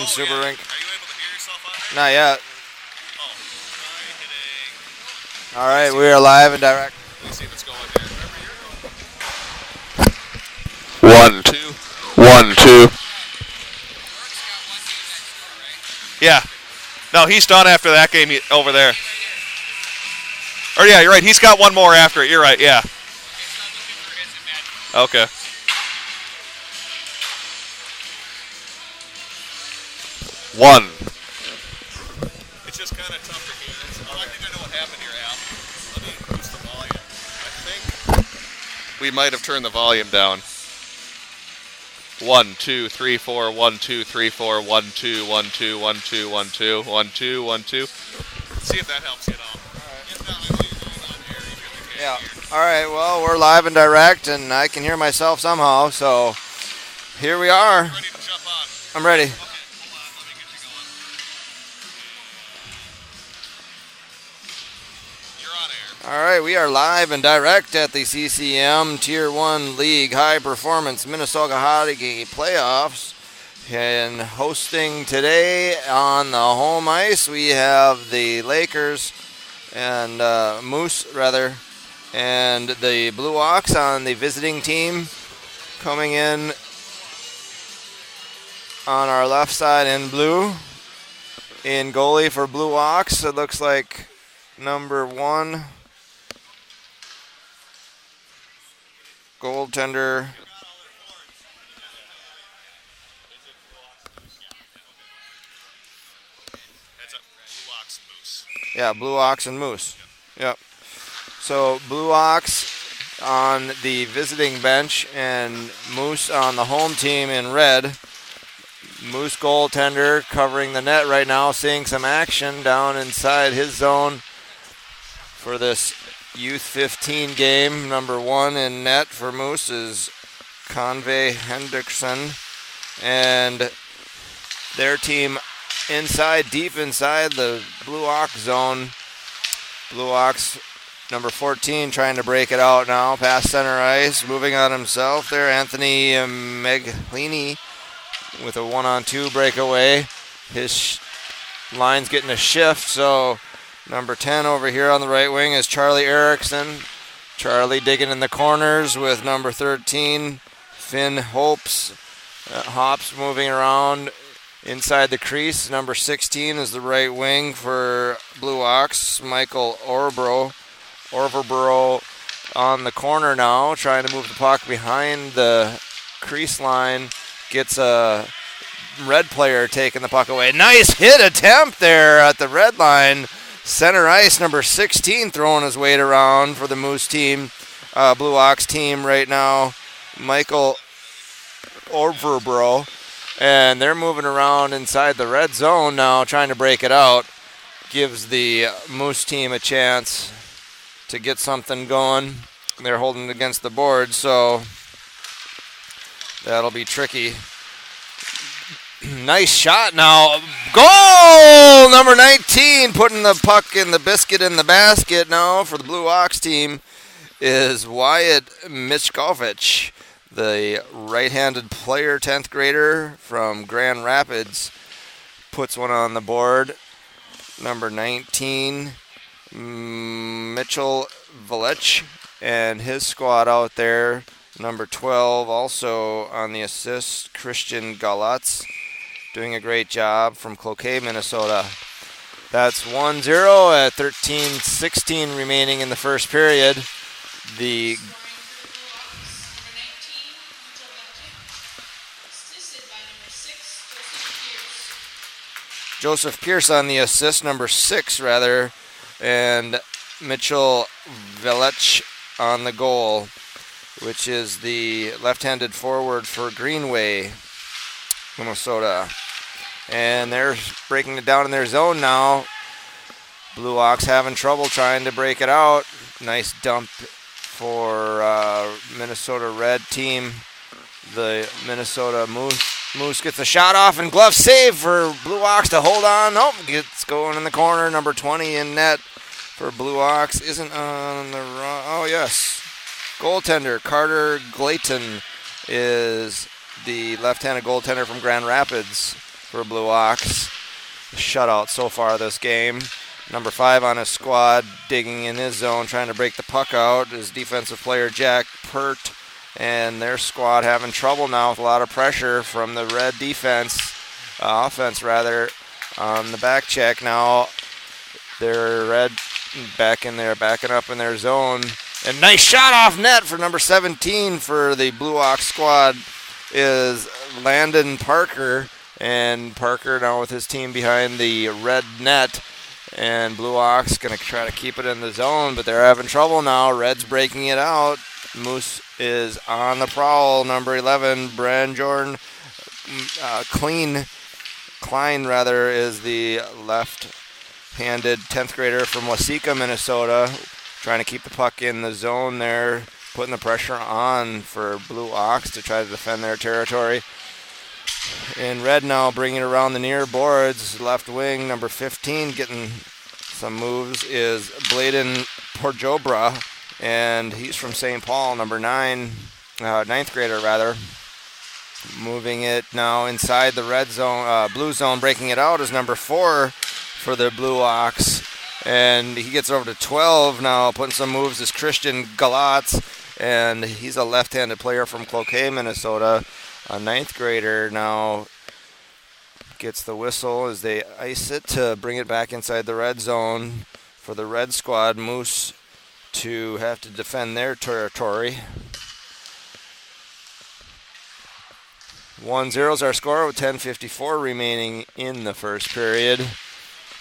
Super Rink. Are you able to hear yourself on there? Not yet. Oh, try hitting. All right, we are live and direct. Let me see if it's going here. Remember, you're going. 1, 2. 1, 2. Yeah. No, he's done after that game over there. Or yeah, you're right. He's got one more after it. You're right. Yeah. Okay. One. It's just kind of tough to hear. I think I know what happened here, Al. Let me boost the volume. I think we might have turned the volume down. 1, 2, 3, 4. 1, 2, 3, 4. 1, 2, 1, 2, 1, 2, 1, 2, 1, 2, 1, 2. See if that helps you at all. If not, I leave it on air. You really can't hear. All right, well, we're live and direct, and I can hear myself somehow, so here we are. Ready to jump on? I'm ready. Okay, hold on. Let me get you going. You're on air. All right, we are live and direct at the CCM Tier 1 League High Performance Minnesota Hockey Playoffs. And hosting today on the home ice, we have the Lakers and Moose, and the Blue Ox on the visiting team. Coming in on our left side in blue. In goalie for Blue Ox, it looks like number 1. Goaltender. Yeah, Blue Ox and Moose. Yep. So Blue Ox on the visiting bench and Moose on the home team in red. Moose goaltender covering the net right now, seeing some action down inside his zone for this Youth 15 game. Number 1 in net for Moose is Convey Hendrickson. And their team deep inside the Blue Ox zone. Blue Ox, number 14, trying to break it out now, past center ice, moving on himself there. Anthony Meglini with a 1-on-2 breakaway. His line's getting a shift, so number 10 over here on the right wing is Charlie Erickson. Charlie digging in the corners with number 13, Finn Hops moving around inside the crease. Number 16 is the right wing for Blue Ox, Michael Overborough on the corner now, trying to move the puck behind the crease line. Gets a red player taking the puck away. Nice hit attempt there at the red line. Center ice, number 16 throwing his weight around for the Moose team, Blue Ox team right now, Michael Overborough. And they're moving around inside the red zone now, trying to break it out. Gives the Moose team a chance to get something going. They're holding it against the board, so that'll be tricky. Nice shot now. Goal! Number 19 putting the puck in the biscuit in the basket now for the Blue Ox team is Wyatt Michkovich, the right-handed player, 10th grader from Grand Rapids. Puts one on the board. Number 19, Mitchell Velich, and his squad out there. Number 12, also on the assist, Christian Galatz, doing a great job from Cloquet, Minnesota. That's 1-0 at 13:16 remaining in the first period. The Joseph Pierce on the assist, number 6 and Mitchell Velich on the goal, which is the left-handed forward for Greenway, Minnesota. And they're breaking it down in their zone now. Blue Ox having trouble trying to break it out. Nice dump for Minnesota Red team. The Minnesota Moose gets a shot off and glove save for Blue Ox to hold on. Nope, gets going in the corner. Number 20 in net for Blue Ox. Isn't on the wrong. Oh, yes. Goaltender Carter Glayton is the left-handed goaltender from Grand Rapids. for Blue Ox. Shutout so far this game. Number 5 on his squad, digging in his zone, trying to break the puck out, is defensive player Jack Pert. And their squad having trouble now with a lot of pressure from the red offense rather, on the back check. Now they're red back in there, backing up in their zone. And nice shot off net for number 17 for the Blue Ox squad is Landon Parker. And Parker now with his team behind the red net. And Blue Ox going to try to keep it in the zone, but they're having trouble now. Red's breaking it out. Moose is on the prowl. Number 11, Brand Jordan Klein is the left-handed 10th grader from Waseca, Minnesota, trying to keep the puck in the zone there, putting the pressure on for Blue Ox to try to defend their territory. In red now, bringing it around the near boards, left wing, number 15, getting some moves, is Bladen Porjobra, and he's from St. Paul, number 9, 9th grader rather. Moving it now inside the red zone, blue zone, breaking it out is number 4 for the Blue Ox, and he gets over to 12 now, putting some moves is Christian Galatz, and he's a left-handed player from Cloquet, Minnesota. A 9th grader now gets the whistle as they ice it to bring it back inside the red zone for the red squad, Moose, to have to defend their territory. 1-0 is our score with 10:54 remaining in the first period.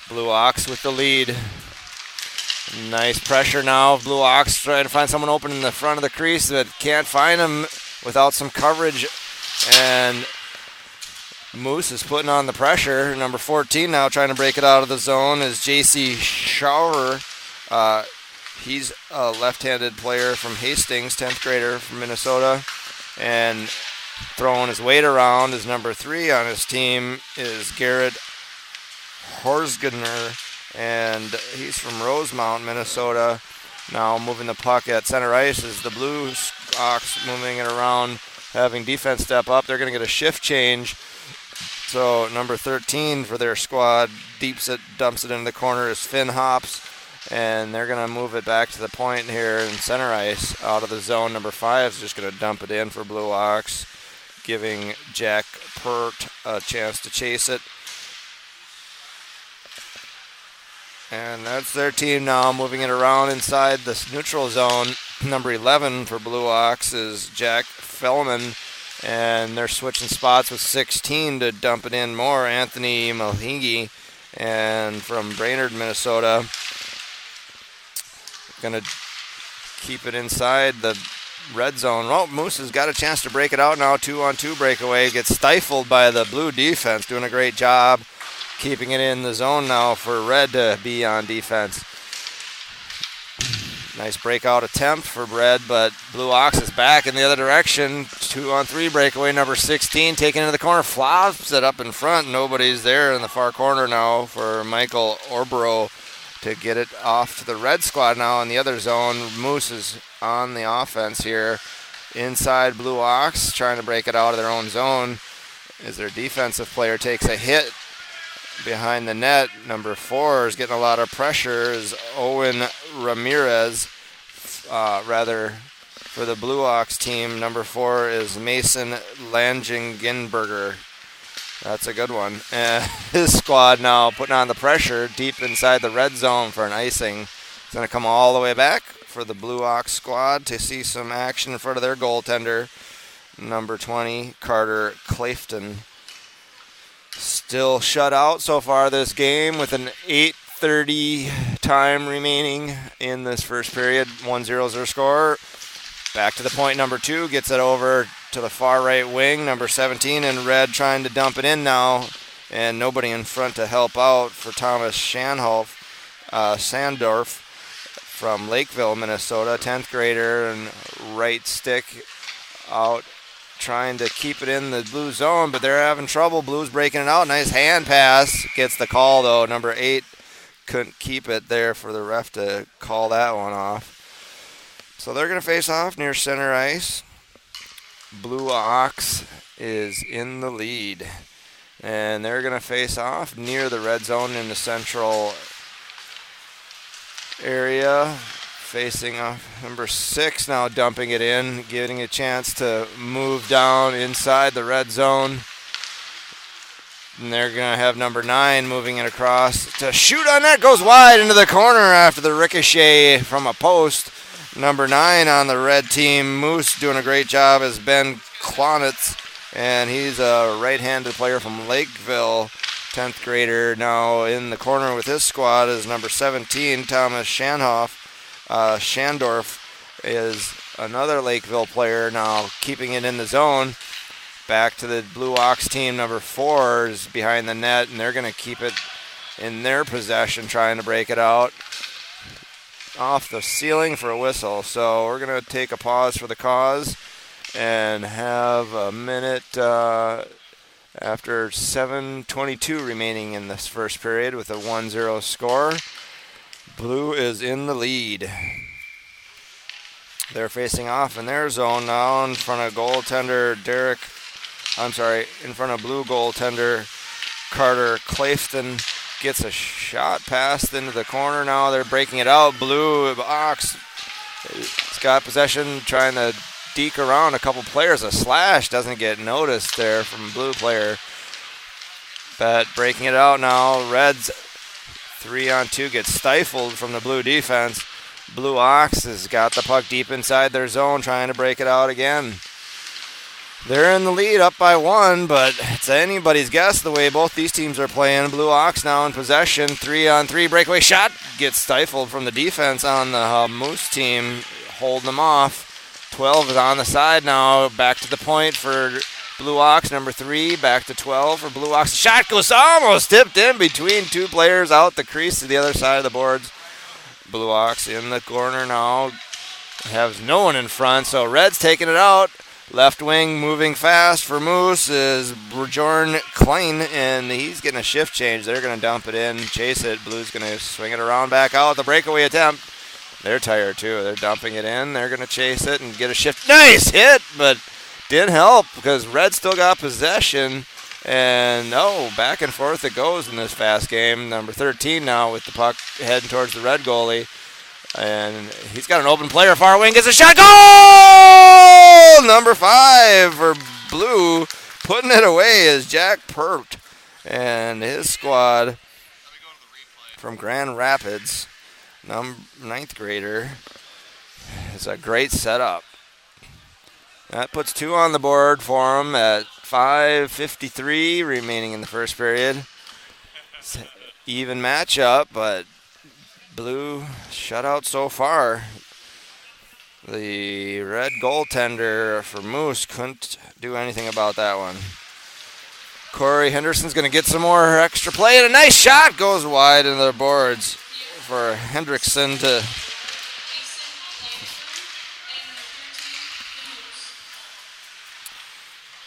Blue Ox with the lead. Nice pressure now. Blue Ox trying to find someone open in the front of the crease, but can't find him without some coverage. And Moose is putting on the pressure. Number 14 now trying to break it out of the zone is J.C. Schauer. He's a left-handed player from Hastings, 10th grader from Minnesota. And throwing his weight around is number 3 on his team is Garrett Horsgner. And he's from Rosemount, Minnesota. Now moving the puck at center ice is the Blue Ox moving it around, having defense step up. They're going to get a shift change. So number 13 for their squad dumps it into the corner is Finn Hops. And they're going to move it back to the point here in center ice out of the zone. Number 5 is just going to dump it in for Blue Ox, giving Jack Pert a chance to chase it. And that's their team now, moving it around inside this neutral zone. Number 11 for Blue Ox is Jack Fellman, and they're switching spots with 16 to dump it in more. Anthony Malhingi, and from Brainerd, Minnesota, going to keep it inside the red zone. Well, Moose has got a chance to break it out now. 2-on-2 breakaway. Gets stifled by the blue defense, doing a great job keeping it in the zone now for red to be on defense. Nice breakout attempt for red, but Blue Ox is back in the other direction. 2-on-3 breakaway. Number 16 taken into the corner, flops it up in front. Nobody's there in the far corner now for Michael Orbro to get it off to the red squad now in the other zone. Moose is on the offense here inside Blue Ox, trying to break it out of their own zone as their defensive player takes a hit behind the net. Number 4 is getting a lot of pressure is Owen Ramirez, for the Blue Ox team. Number 4 is Mason Langengenberger. That's a good one. And his squad now putting on the pressure deep inside the red zone for an icing. It's going to come all the way back for the Blue Ox squad to see some action in front of their goaltender, number 20, Carter Clafton. Still shut out so far this game with an 8:30 time remaining in this first period. 1-0 is their score. Back to the point, number 2 gets it over to the far right wing. Number 17 in red trying to dump it in now, and nobody in front to help out for Thomas Sandorf from Lakeville, Minnesota, 10th grader, and right stick out trying to keep it in the blue zone, but they're having trouble. Blues breaking it out. Nice hand pass. Gets the call, though. Number 8 couldn't keep it there for the ref to call that one off. So they're going to face off near center ice. Blue Ox is in the lead. And they're going to face off near the red zone in the central area. Facing off number 6 now, dumping it in, getting a chance to move down inside the red zone. And they're going to have number 9 moving it across to shoot on that. Goes wide into the corner after the ricochet from a post. Number 9 on the red team, Moose, doing a great job, is Ben Klonitz. And he's a right-handed player from Lakeville, 10th grader. Now in the corner with his squad is number 17, Thomas Shandorf is another Lakeville player now, keeping it in the zone. Back to the Blue Ox team. Number 4 is behind the net, and they're going to keep it in their possession, trying to break it out. Off the ceiling for a whistle. So we're going to take a pause for the cause and have a minute after 7:22 remaining in this first period with a 1-0 score. Blue is in the lead. They're facing off in their zone now in front of in front of Blue goaltender Carter Clafton. Gets a shot passed into the corner. Now they're breaking it out. Blue Ox has got possession, trying to deke around a couple players. A slash doesn't get noticed there from a Blue player. But breaking it out now. Reds 3-on-2 gets stifled from the Blue defense. Blue Ox has got the puck deep inside their zone, trying to break it out again. They're in the lead, up by 1, but it's anybody's guess the way both these teams are playing. Blue Ox now in possession, 3-on-3 breakaway shot, gets stifled from the defense on the Moose team, holding them off. 12 is on the side now, back to the point for Blue Ox, number 3, back to 12 for Blue Ox. Shot goes almost tipped in between 2 players out the crease to the other side of the boards. Blue Ox in the corner now, has no one in front, so Red's taking it out. Left wing moving fast for Moose is Bjorn Klein, and he's getting a shift change. They're going to dump it in, chase it. Blue's going to swing it around back out. The breakaway attempt. They're tired too. They're dumping it in. They're going to chase it and get a shift. Nice hit, but didn't help because Red still got possession. And back and forth it goes in this fast game. Number 13 now with the puck heading towards the Red goalie. And he's got an open player, far wing, gets a shot, goal! Number 5 for Blue, putting it away is Jack Pert and his squad from Grand Rapids, 9th grader. It's a great setup. That puts 2 on the board for him at 5:53 remaining in the first period. It's an even matchup, but Blue shutout so far. The Red goaltender for Moose couldn't do anything about that one. Corey Henderson's going to get some more extra play, and a nice shot goes wide into the boards for Hendrickson to...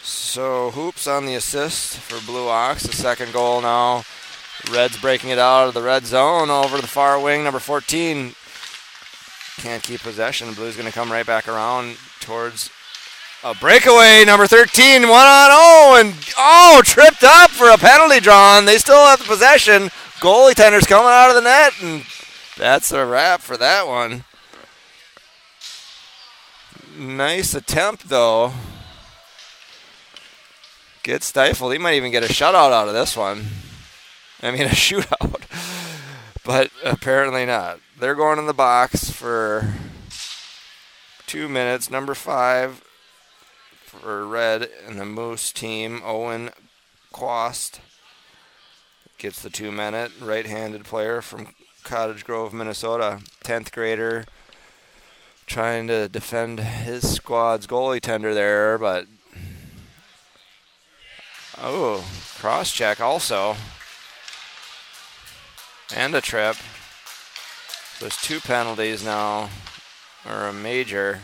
So Hoops on the assist for Blue Ox, the second goal now. Reds breaking it out of the red zone over the far wing. Number 14 can't keep possession. Blue's going to come right back around towards a breakaway. Number 13, 1-on-0, and tripped up for a penalty drawn. They still have the possession. Goalie tender's coming out of the net, and that's a wrap for that one. Nice attempt, though. Gets stifled. He might even get a shutout out of this one. A shootout. But apparently not. They're going in the box for 2 minutes. Number 5 for Red and the Moose team, Owen Quast, gets the 2-minute. Right-handed player from Cottage Grove, Minnesota. 10th grader trying to defend his squad's goalie tender there, but... cross check also. And a trip. There's 2 penalties now, or a major.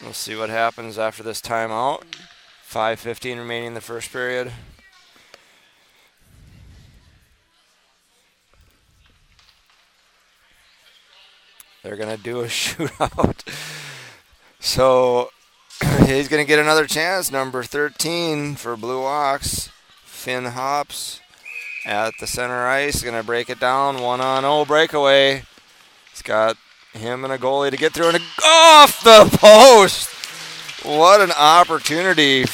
We'll see what happens after this timeout. 5:15 remaining in the first period. They're going to do a shootout. So He's going to get another chance. Number 13 for Blue Ox, Finn Hops at the center ice. Going to break it down. 1-0 breakaway. He's got him and a goalie to get through and off the post. What an opportunity.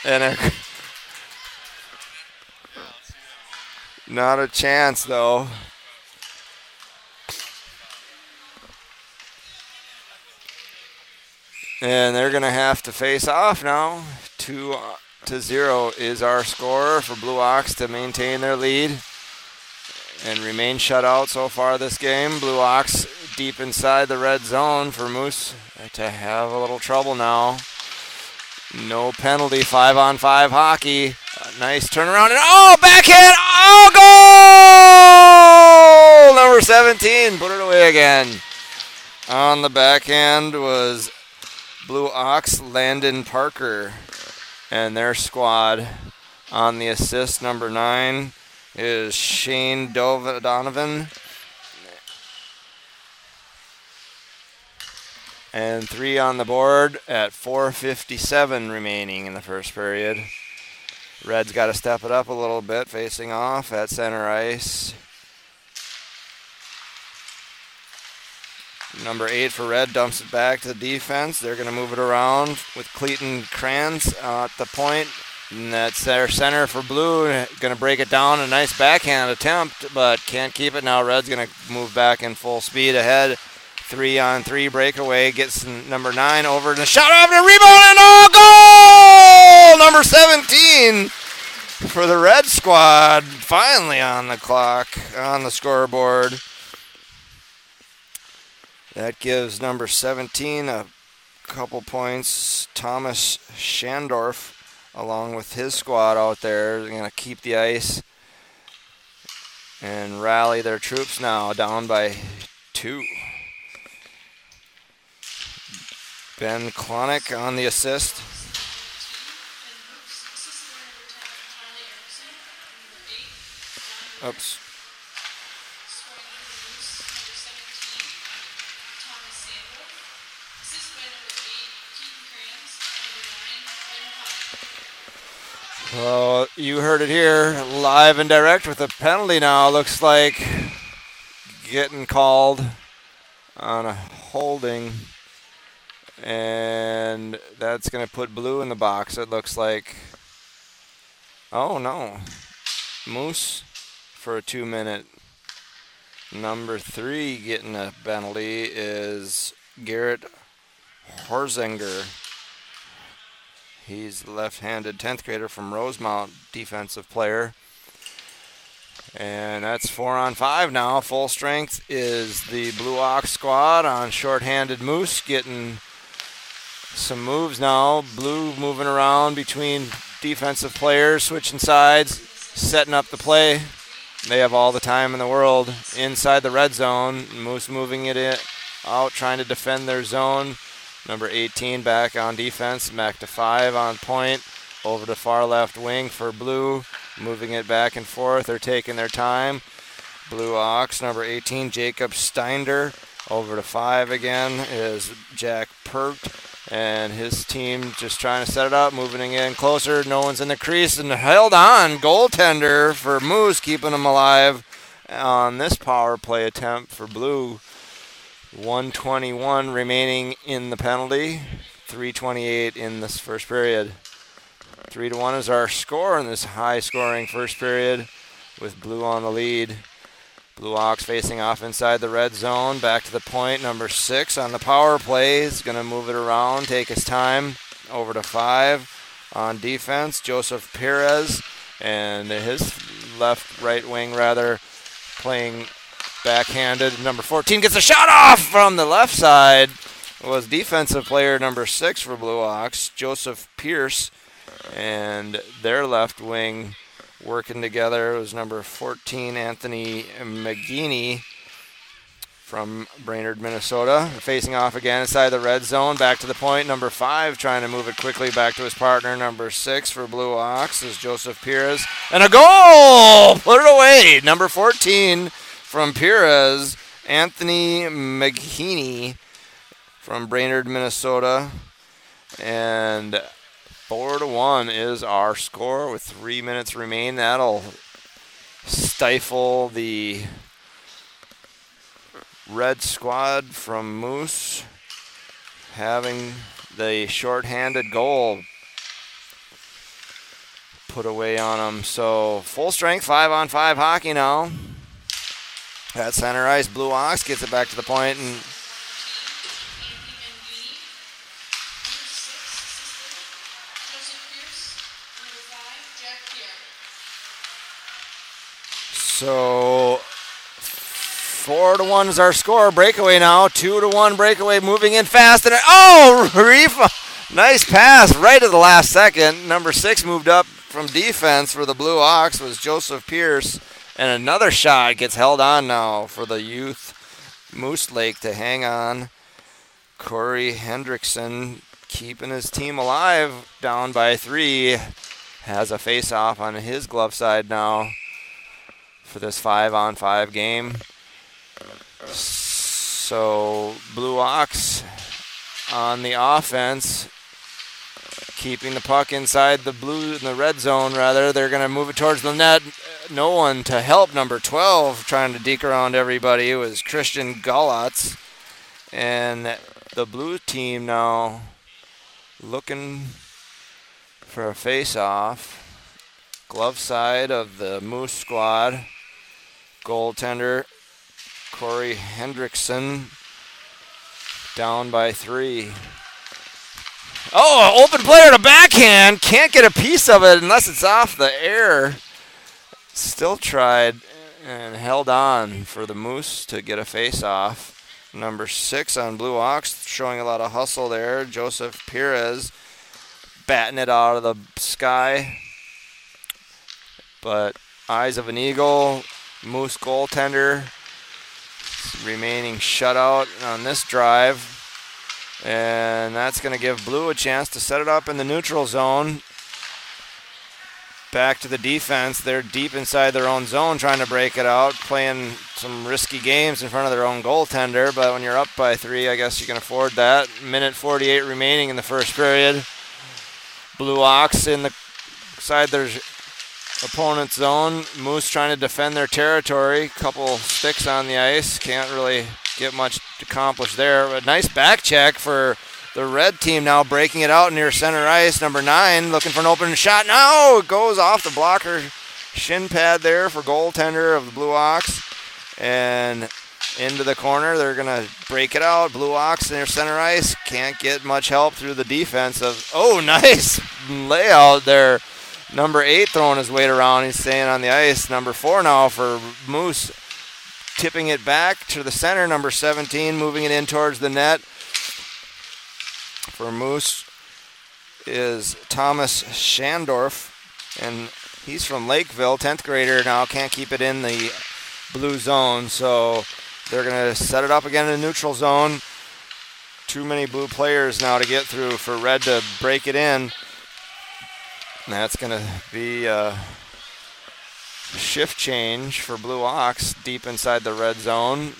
And not a chance, though. And they're going to have to face off now. 2-0 is our score for Blue Ox to maintain their lead and remain shut out so far this game. Blue Ox deep inside the red zone for Moose to have a little trouble now. No penalty, 5-on-5 hockey. A nice turnaround and backhand! Goal! Number 17, put it away again. On the backhand was Blue Ox, Landon Parker, and their squad. On the assist, number 9 is Shane Donovan. And 3 on the board at 4:57 remaining in the first period. Red's got to step it up a little bit, facing off at center ice. Number 8 for Red dumps it back to the defense. They're going to move it around with Clayton Kranz at the point. And that's their center for Blue. Going to break it down. A nice backhand attempt, but can't keep it now. Red's going to move back in full speed ahead. 3-on-3 breakaway. Gets number 9 over to shot off and a rebound and goal! Number 17 for the Red squad. Finally on the clock, on the scoreboard. That gives number 17 a couple points. Thomas Schandorf, along with his squad out there, they're going to keep the ice and rally their troops now, down by 2. Ben Klonick on the assist. Oops. Well, you heard it here, live and direct with a penalty now. Looks like getting called on a holding. And that's going to put Blue in the box, it looks like. Oh, no. Moose for a 2-minute. Number 3 getting a penalty is Garrett Horzinger. He's the left-handed 10th grader from Rosemount, defensive player. And that's 4-on-5 now. Full strength is the Blue Ox squad on short-handed Moose, getting some moves now. Blue moving around between defensive players, switching sides, setting up the play. They have all the time in the world inside the red zone. Moose moving it out, trying to defend their zone. Number 18 back on defense, back to 5 on point. Over to far left wing for Blue, moving it back and forth. They're taking their time. Blue Ox, number 18, Jacob Steinder. Over to 5 again is Jack Pert. And his team just trying to set it up, moving in closer. No one's in the crease, and held on. Goaltender for Moose, keeping them alive on this power play attempt for Blue. 1:21 remaining in the penalty. 3:28 in this first period. 3-1 is our score in this high-scoring first period with Blue on the lead. Blue Ox facing off inside the red zone. Back to the point. Number 6 on the power play. He's going to move it around, take his time. Over to 5 on defense. Joseph Perez and his right wing, playing backhanded. Number 14 gets a shot off from the left side. It was defensive player number 6 for Blue Ox, Joseph Pierce. And their left wing working together. It was number 14, Anthony McGeaney from Brainerd, Minnesota. Facing off again inside the red zone. Back to the point. Number 5 trying to move it quickly back to his partner. Number 6 for Blue Ox is Joseph Perez. And a goal! Put it away. Number 14 from Perez, Anthony McGeaney from Brainerd, Minnesota. And 4-1 is our score with 3 minutes remain. That'll stifle the red squad from Moose having the shorthanded goal put away on them. So full strength 5-on-5 hockey now. At center ice, Blue Ox gets it back to the point, and so 4-1 is our score. Breakaway now. 2-1 breakaway. Moving in fast. And Rifa. Nice pass right at the last second. Number 6 moved up from defense for the Blue Ox was Joseph Pierce. And another shot gets held on now for the youth Moose Lake to hang on. Corey Hendrickson keeping his team alive down by 3. Has a face-off on his glove side now for this 5-on-5 game. So Blue Ox on the offense, keeping the puck inside the red zone rather. They're going to move it towards the net. No one to help number 12 trying to deke around everybody. It was Christian Galatz. And the blue team now looking for a face-off. Glove side of the Moose squad. Goaltender Corey Hendrickson down by 3. Oh, open player to backhand. Can't get a piece of it unless it's off the air. Still tried and held on for the Moose to get a face-off. Number 6 on Blue Ox showing a lot of hustle there. Joseph Perez batting it out of the sky. But eyes of an eagle. Moose goaltender remaining shutout on this drive. And that's going to give Blue a chance to set it up in the neutral zone. Back to the defense. They're deep inside their own zone trying to break it out, playing some risky games in front of their own goaltender. But when you're up by 3, I guess you can afford that. Minute 48 remaining in the first period. Blue Ox inside their opponent's zone. Moose trying to defend their territory. Couple sticks on the ice. Can't really get much accomplished there. But nice back check for the red team now, breaking it out near center ice. Number 9 looking for an open shot. No, it goes off the blocker shin pad there for goaltender of the Blue Ox. And into the corner. They're going to break it out. Blue Ox near center ice. Can't get much help through the defense of, nice layout there. Number 8 throwing his weight around. He's staying on the ice. Number 4 now for Moose. Tipping it back to the center. Number 17 moving it in towards the net. For Moose is Thomas Schandorf. And he's from Lakeville. 10th grader now. Can't keep it in the blue zone. So they're going to set it up again in the neutral zone. Too many blue players now to get through for red to break it in. And that's going to be a shift change for Blue Ox deep inside the red zone.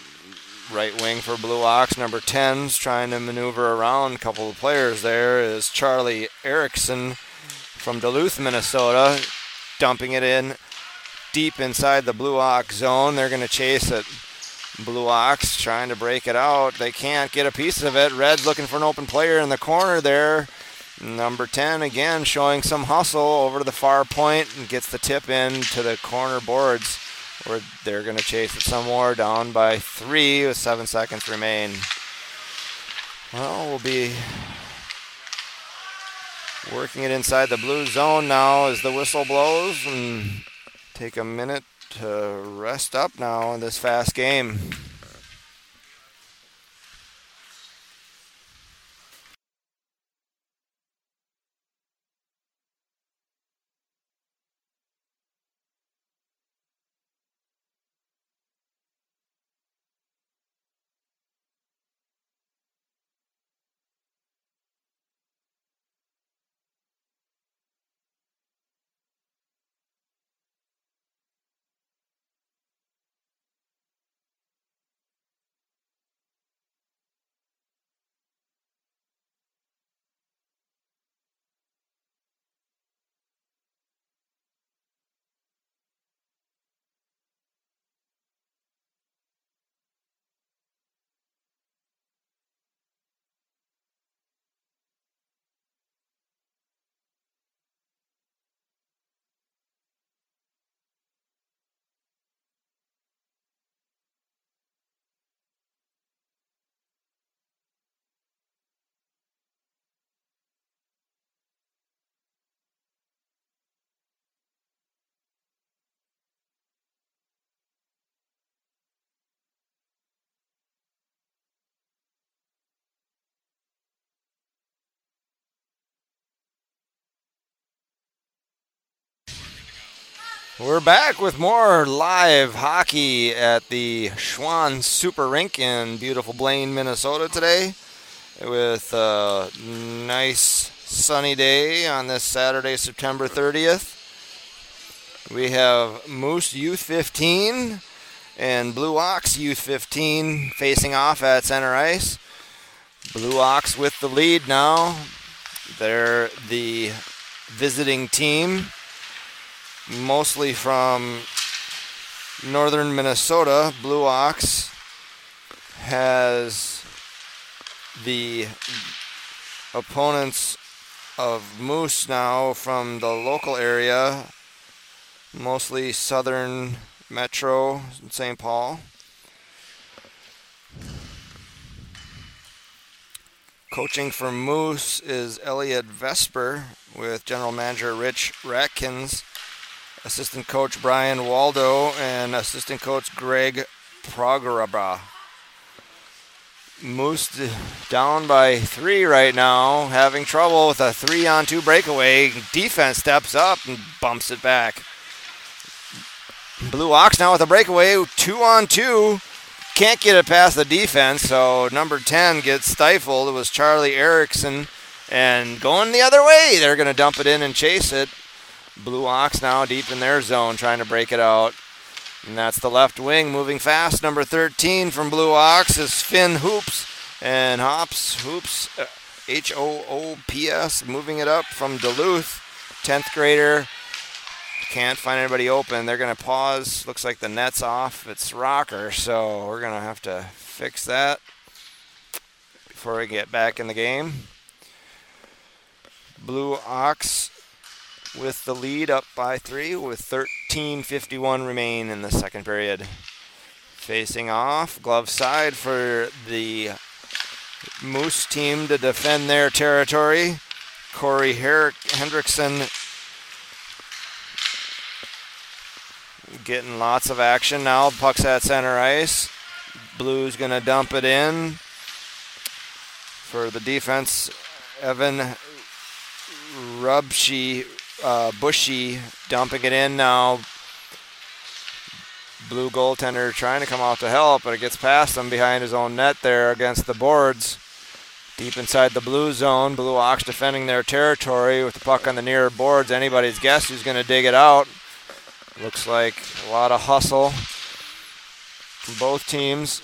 Right wing for Blue Ox. Number 10's trying to maneuver around a couple of players there is Charlie Erickson from Duluth, Minnesota. Dumping it in deep inside the Blue Ox zone. They're going to chase it. Blue Ox trying to break it out. They can't get a piece of it. Red's looking for an open player in the corner there. Number 10 again showing some hustle over to the far point and gets the tip in to the corner boards where they're going to chase it some more, down by 3 with 7 seconds remain. Well, we'll be working it inside the blue zone now as the whistle blows and take a minute to rest up now in this fast game. We're back with more live hockey at the Schwann Super Rink in beautiful Blaine, Minnesota today, with a nice sunny day on this Saturday, September 30th. We have Moose Youth 15 and Blue Ox Youth 15 facing off at center ice. Blue Ox with the lead now. They're the visiting team, mostly from northern Minnesota. Blue Ox has the opponents of Moose now from the local area, mostly southern Metro, St. Paul. Coaching for Moose is Elliot Vesper with general manager Rich Ratkins, assistant coach Brian Waldo, and assistant coach Greg Progeraba. Moose down by 3 right now, having trouble with a 3-on-2 breakaway. Defense steps up and bumps it back. Blue Ox now with a breakaway, 2-on-2. Can't get it past the defense, so number 10 gets stifled. It was Charlie Erickson, and going the other way, they're going to dump it in and chase it. Blue Ox now deep in their zone, trying to break it out. And that's the left wing moving fast. Number 13 from Blue Ox is Finn Hoops. And Hoops, H-O-O-P-S, moving it up from Duluth. 10th grader. Can't find anybody open. They're going to pause. Looks like the net's off. It's Rocker, so we're going to have to fix that before we get back in the game. Blue Ox with the lead up by 3 with 13:51 remain in the second period. Facing off, glove side for the Moose team to defend their territory. Corey Hendrickson getting lots of action now. Puck's at center ice. Blue's going to dump it in. For the defense, Evan Bushy dumping it in now. Blue goaltender trying to come out to help, but it gets past him behind his own net there against the boards. Deep inside the blue zone, Blue Ox defending their territory with the puck on the near boards. Anybody's guess who's going to dig it out. Looks like a lot of hustle from both teams.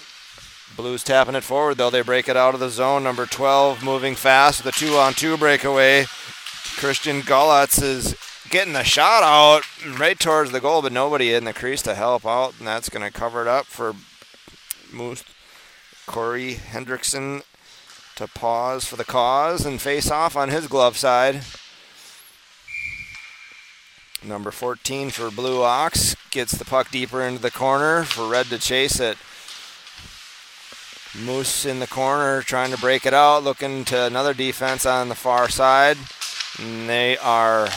Blues tapping it forward, though. They break it out of the zone. Number 12 moving fast with a 2-on-2 breakaway. Christian Gullatz is getting the shot out right towards the goal, but nobody in the crease to help out, and that's going to cover it up for Moose. Corey Hendrickson to pause for the cause and face off on his glove side. Number 14 for Blue Ox gets the puck deeper into the corner for Red to chase it. Moose in the corner trying to break it out, looking to another defense on the far side. And they are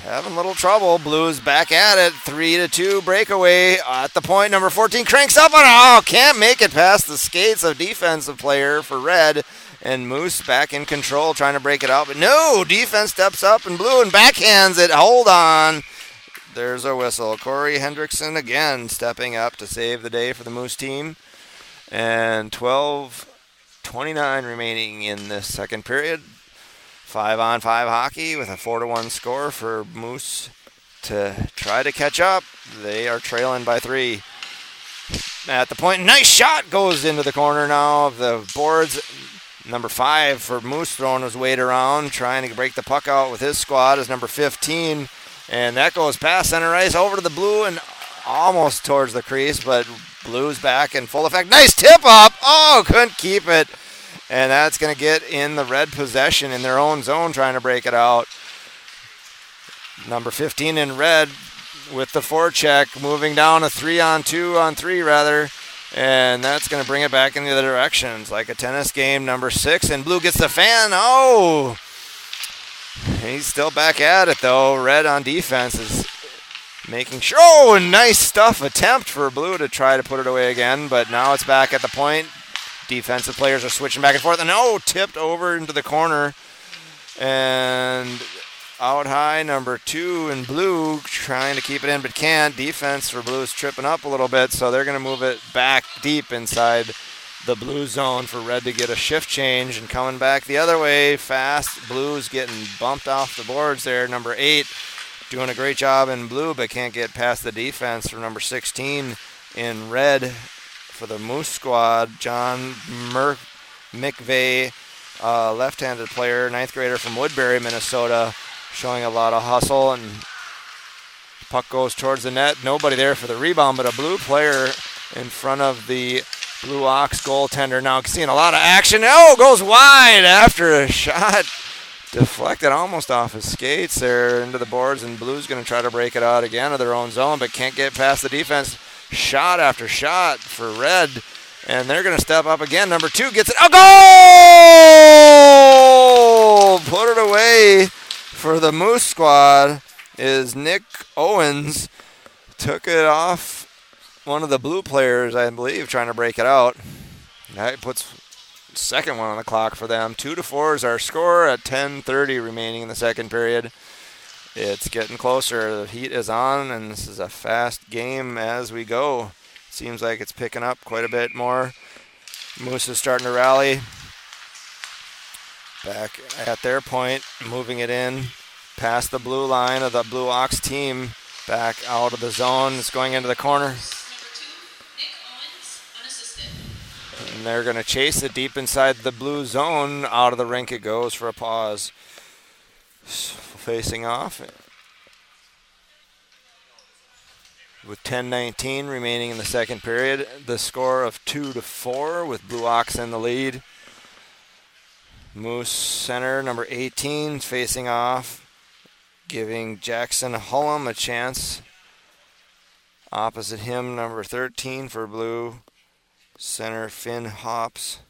having a little trouble. Blues back at it. 3-2 breakaway at the point. Number 14 cranks up and can't make it past the skates of defensive player for Red. And Moose back in control, trying to break it out. But no, defense steps up and Blue and backhands it. Hold on. There's a whistle. Corey Hendrickson again stepping up to save the day for the Moose team. And 12:29 remaining in this second period. 5-on-5 hockey with a 4-1 score for Moose to try to catch up. They are trailing by 3. At the point, nice shot goes into the corner now of the boards. Number 5 for Moose throwing his weight around, trying to break the puck out with his squad is number 15. And that goes past center ice over to the Blue and almost towards the crease, but Blue's back in full effect. Nice tip up. Couldn't keep it. And that's going to get in the Red possession in their own zone, trying to break it out. Number 15 in Red with the forecheck, moving down a 3-on-2 rather. And that's going to bring it back in the other direction. It's like a tennis game. Number 6, and Blue gets the fan. He's still back at it, though. Red on defense is making sure. Nice stuff. Attempt for Blue to try to put it away again, but now it's back at the point. Defensive players are switching back and forth. And tipped over into the corner. And out high. Number 2 in blue trying to keep it in but can't. Defense for blue is tripping up a little bit, so they're going to move it back deep inside the blue zone for red to get a shift change. And coming back the other way fast, blue's getting bumped off the boards there. Number 8 doing a great job in blue but can't get past the defense for number 16 in red for the Moose squad. John McVeigh, left-handed player, 9th grader from Woodbury, Minnesota, showing a lot of hustle, and puck goes towards the net. Nobody there for the rebound, but a blue player in front of the Blue Ox goaltender. Now seeing a lot of action. Oh, goes wide after a shot. Deflected almost off his skates there into the boards, and Blue's going to try to break it out again of their own zone, but can't get past the defense. Shot after shot for red, and they're going to step up again. Number 2 gets it. A goal! Put it away for the Moose squad is Nick Owens. Took it off one of the blue players, I believe, trying to break it out. That puts second one on the clock for them. 2-4 is our score at 10:30 remaining in the second period. It's getting closer. The heat is on, and this is a fast game as we go. Seems like it's picking up quite a bit more. Moose is starting to rally. Back at their point, moving it in past the blue line of the Blue Ox team. Back out of the zone. It's going into the corner. And they're going to chase it deep inside the blue zone. Out of the rink it goes for a pause. Facing off with 10:19 remaining in the second period. The score of 2-4 with Blue Ox in the lead. Moose center, number 18, facing off, giving Jackson Hullum a chance. Opposite him, number 13 for Blue, center Finn Hops.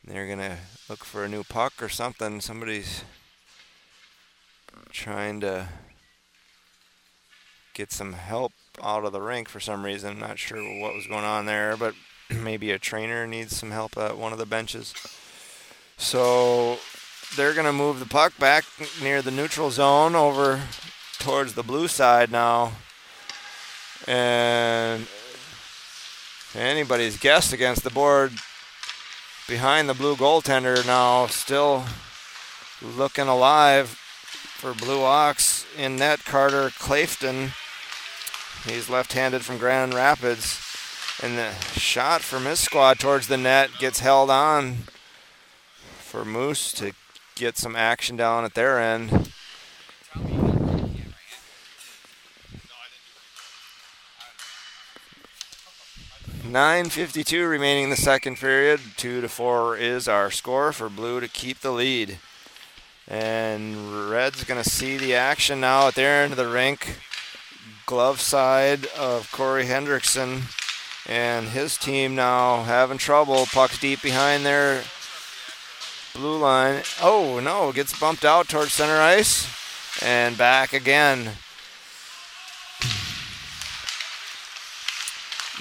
They're going to look for a new puck or something. Somebody's trying to get some help out of the rink for some reason. Not sure what was going on there, but maybe a trainer needs some help at one of the benches. So they're going to move the puck back near the neutral zone over towards the blue side now. And anybody's guess against the board behind the blue goaltender now, still looking alive for Blue Ox in net. Carter Clafton, he's left-handed from Grand Rapids, and the shot from his squad towards the net gets held on for Moose to get some action down at their end. 9:52 remaining in the second period. 2-4 is our score for Blue to keep the lead. And Red's going to see the action now at their end of the rink. Glove side of Corey Hendrickson and his team now having trouble. Puck's deep behind their blue line. Oh, no, gets bumped out towards center ice and back again.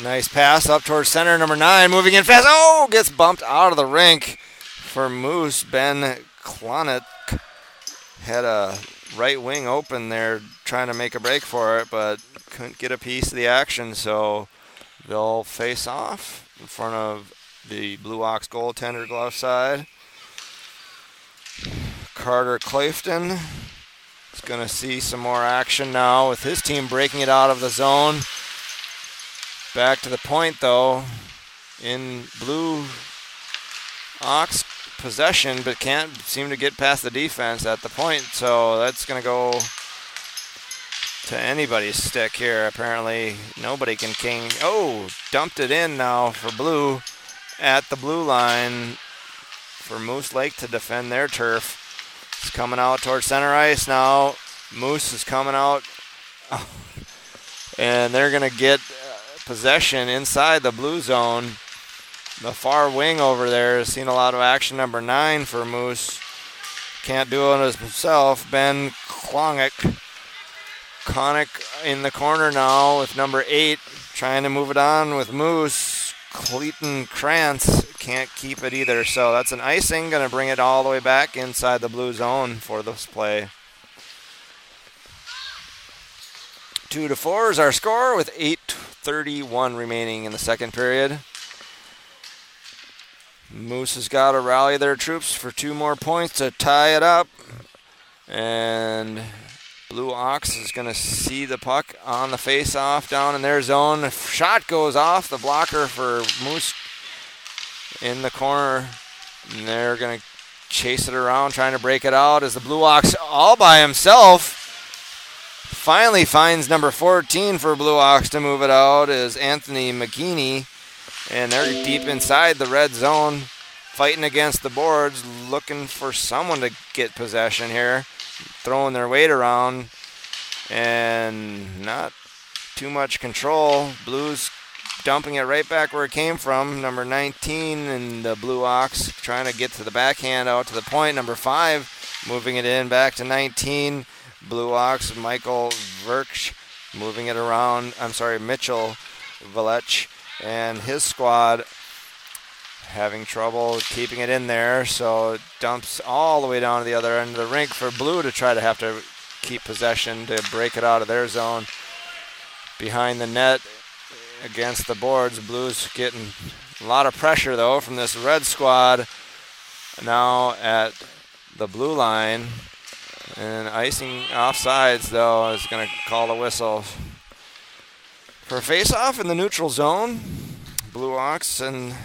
Nice pass up towards center. Number 9 moving in fast. Oh, gets bumped out of the rink for Moose. Ben Klonick had a right wing open there trying to make a break for it, but couldn't get a piece of the action, so they'll face off in front of the Blue Ox goaltender glove side. Carter Clafton is going to see some more action now with his team breaking it out of the zone. Back to the point, though, in Blue Ox possession, but can't seem to get past the defense at the point, so that's going to go to anybody's stick here. Apparently nobody can king. Oh, dumped it in now for Blue at the blue line for Moose Lake to defend their turf. It's coming out towards center ice now. Moose is coming out, and they're going to get possession inside the blue zone. The far wing over there has seen a lot of action. Number 9 for Moose. Can't do it himself. Ben Klonick in the corner now with number 8 trying to move it on with Moose. Clayton Krantz can't keep it either. So that's an icing, going to bring it all the way back inside the blue zone for this play. 2-4 is our score with 8:31 remaining in the second period. Moose has got to rally their troops for 2 more points to tie it up. And Blue Ox is going to see the puck on the face-off down in their zone. The shot goes off the blocker for Moose in the corner. And they're going to chase it around, trying to break it out as the Blue Ox all by himself finally finds number 14 for Blue Ox to move it out is Anthony McGeaney. And they're deep inside the red zone, fighting against the boards, looking for someone to get possession here, throwing their weight around, and not too much control. Blues dumping it right back where it came from. Number 19 and the Blue Ox trying to get to the backhand out to the point. Number 5 moving it in back to 19. Blue Ox, Michael Verch moving it around. Mitchell Valech and his squad having trouble keeping it in there, so it dumps all the way down to the other end of the rink for Blue to try to have to keep possession to break it out of their zone. Behind the net against the boards, Blues getting a lot of pressure though from this red squad now at the blue line. And icing offsides though is going to call the whistle. For a face-off in the neutral zone, Blue Ox and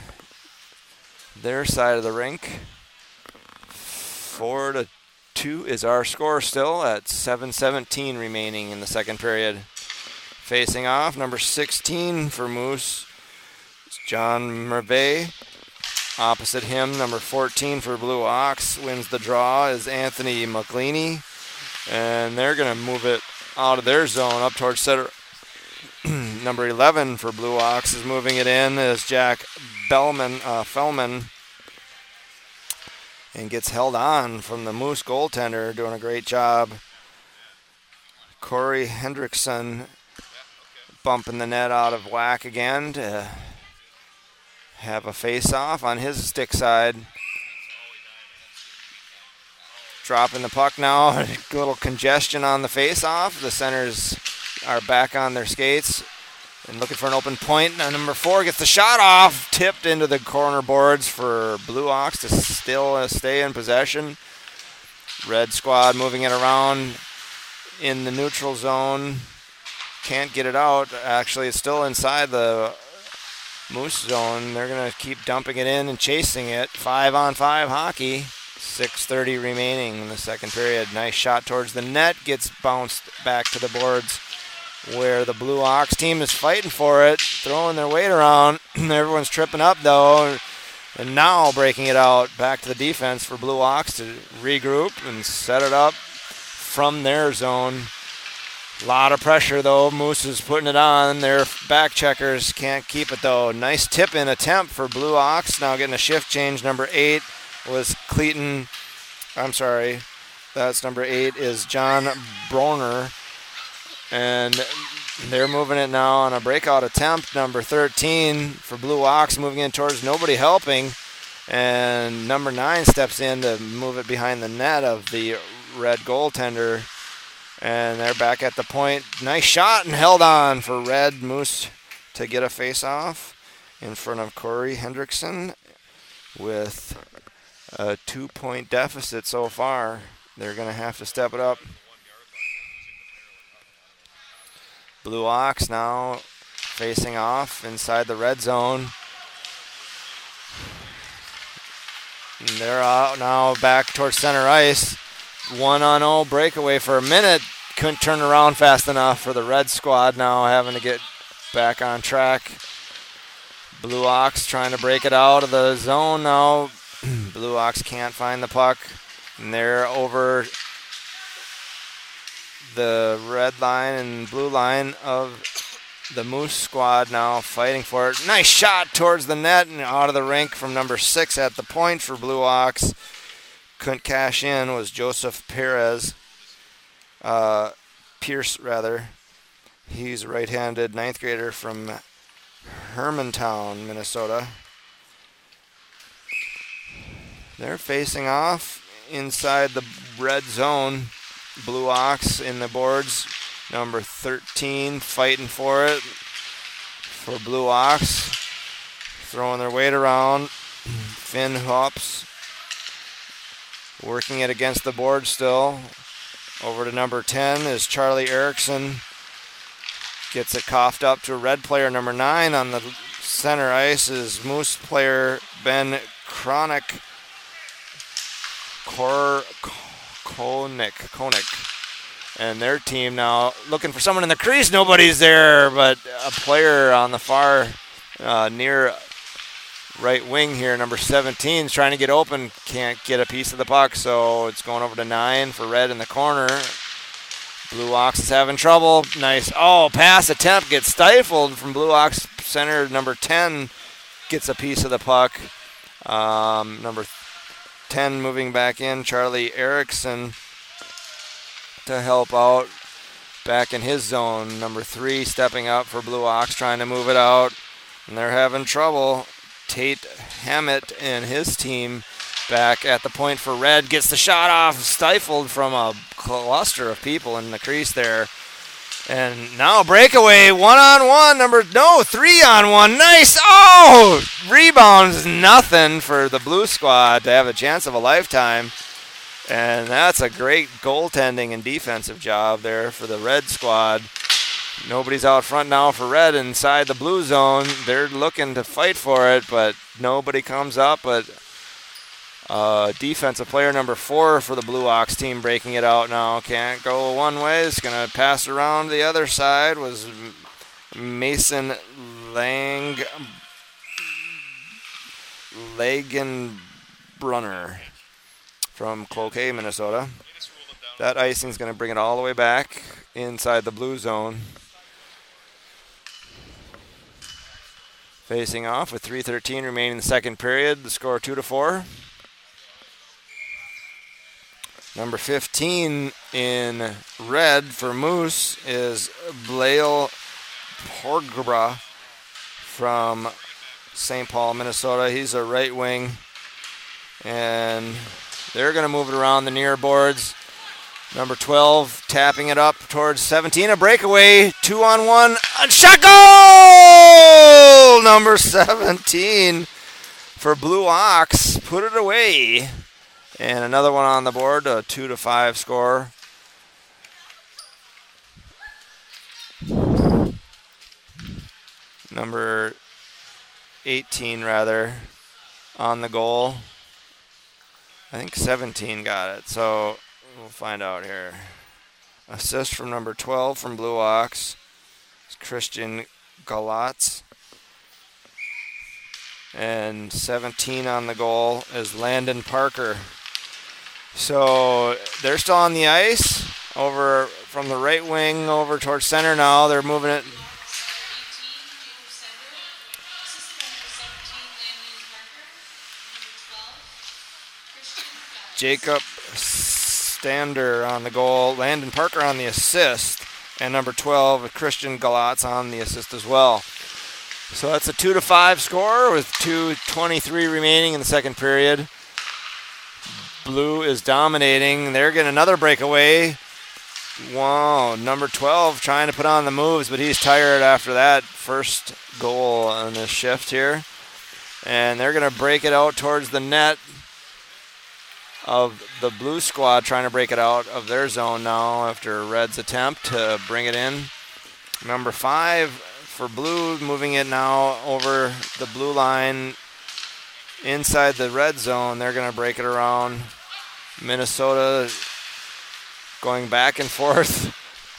their side of the rink. 4-2 is our score still at 7:17 remaining in the second period. Facing off, number 16 for Moose, John Merveille. Opposite him, number 14 for Blue Ox, wins the draw is Anthony McLeany. And they're going to move it out of their zone up towards center. Number 11 for Blue Ox is moving it in as Jack Fellman, and gets held on from the Moose goaltender, doing a great job. Corey Hendrickson bumping the net out of whack again to have a face-off on his stick side. Dropping the puck now, a little congestion on the face-off. The centers are back on their skates and looking for an open point. Now number 4 gets the shot off, tipped into the corner boards for Blue Ox to still stay in possession. Red squad moving it around in the neutral zone. Can't get it out. Actually, it's still inside the Moose zone. They're going to keep dumping it in and chasing it. 5-on-5 hockey. 6:30 remaining in the second period. Nice shot towards the net. Gets bounced back to the boards where the Blue Ox team is fighting for it, throwing their weight around. Everyone's tripping up, though, and now breaking it out. Back to the defense for Blue Ox to regroup and set it up from their zone. A lot of pressure, though. Moose is putting it on. Their back checkers can't keep it, though. Nice tip-in attempt for Blue Ox. Now getting a shift change. Number 8 was Cleaton. I'm sorry. That's number 8 is John Broner. And they're moving it now on a breakout attempt. Number 13 for Blue Ox moving in towards nobody helping. And number 9 steps in to move it behind the net of the red goaltender. And they're back at the point. Nice shot and held on for Red Moose to get a face-off in front of Corey Hendrickson with a 2-point deficit so far. They're going to have to step it up. Blue Ox now facing off inside the red zone. And they're out now back towards center ice. 1-on-0 breakaway for a minute. Couldn't turn around fast enough for the red squad now having to get back on track. Blue Ox trying to break it out of the zone now. Blue Ox can't find the puck. And they're over the red line and blue line of the Moose squad now fighting for it. Nice shot towards the net and out of the rink from number 6 at the point for Blue Ox. Couldn't cash in was Joseph Pierce. He's a right-handed 9th grader from Hermantown, Minnesota. They're facing off inside the red zone. Blue Ox in the boards. Number 13 fighting for it. For Blue Ox. Throwing their weight around. Finn hops. Working it against the board still. Over to number 10 is Charlie Erickson. Gets it coughed up to a red player. Number 9 on the center ice is Moose player Ben Koenig. And their team now looking for someone in the crease. Nobody's there, but a player on the far near right wing here, number 17, is trying to get open. Can't get a piece of the puck, so it's going over to 9 for red in the corner. Blue Ox is having trouble. Nice. Oh, pass attempt gets stifled from Blue Ox center. Number 10 gets a piece of the puck. Number 10 moving back in, Charlie Erickson, to help out back in his zone. Number 3 stepping up for Blue Ox, trying to move it out, and they're having trouble. Tate Hammett and his team back at the point for red. Gets the shot off, stifled from a cluster of people in the crease there. And now breakaway, 1-on-1, 3-on-1. Nice. Oh, rebounds, nothing for the blue squad to have a chance of a lifetime. And that's a great goaltending and defensive job there for the red squad. Nobody's out front now for red inside the blue zone. They're looking to fight for it, but nobody comes up. But defensive player number 4 for the Blue Ox team breaking it out now. Can't go one way. It's going to pass around the other side. Was Mason Lagenbrunner from Cloquet, Minnesota. That icing's going to bring it all the way back inside the blue zone. Facing off with 3:13 remaining in the second period. The score 2-4. Number 15 in red for Moose is Blail Porgra from St. Paul, Minnesota. He's a right wing. And they're going to move it around the near boards. Number 12 tapping it up towards 17. A breakaway. 2-on-1. A shot goal! Number 17 for Blue Ox. Put it away. And another one on the board. A 2-5 score. Number 18 rather on the goal. I think 17 got it, so we'll find out here. Assist from number 12 from Blue Ox. It's Christian Galatz. And 17 on the goal is Landon Parker. So they're still on the ice. Over from the right wing over towards center now. They're moving it. Jacob Stander on the goal, Landon Parker on the assist, and number 12, Christian Galatz on the assist as well. So that's a 2-5 score with 2:23 remaining in the second period. Blue is dominating. They're getting another breakaway. Wow, number 12 trying to put on the moves, but he's tired after that first goal on this shift here. And they're going to break it out towards the net of the blue squad, trying to break it out of their zone now after Red's attempt to bring it in. Number 5 for blue, moving it now over the blue line inside the red zone. They're going to break it around. Minnesota going back and forth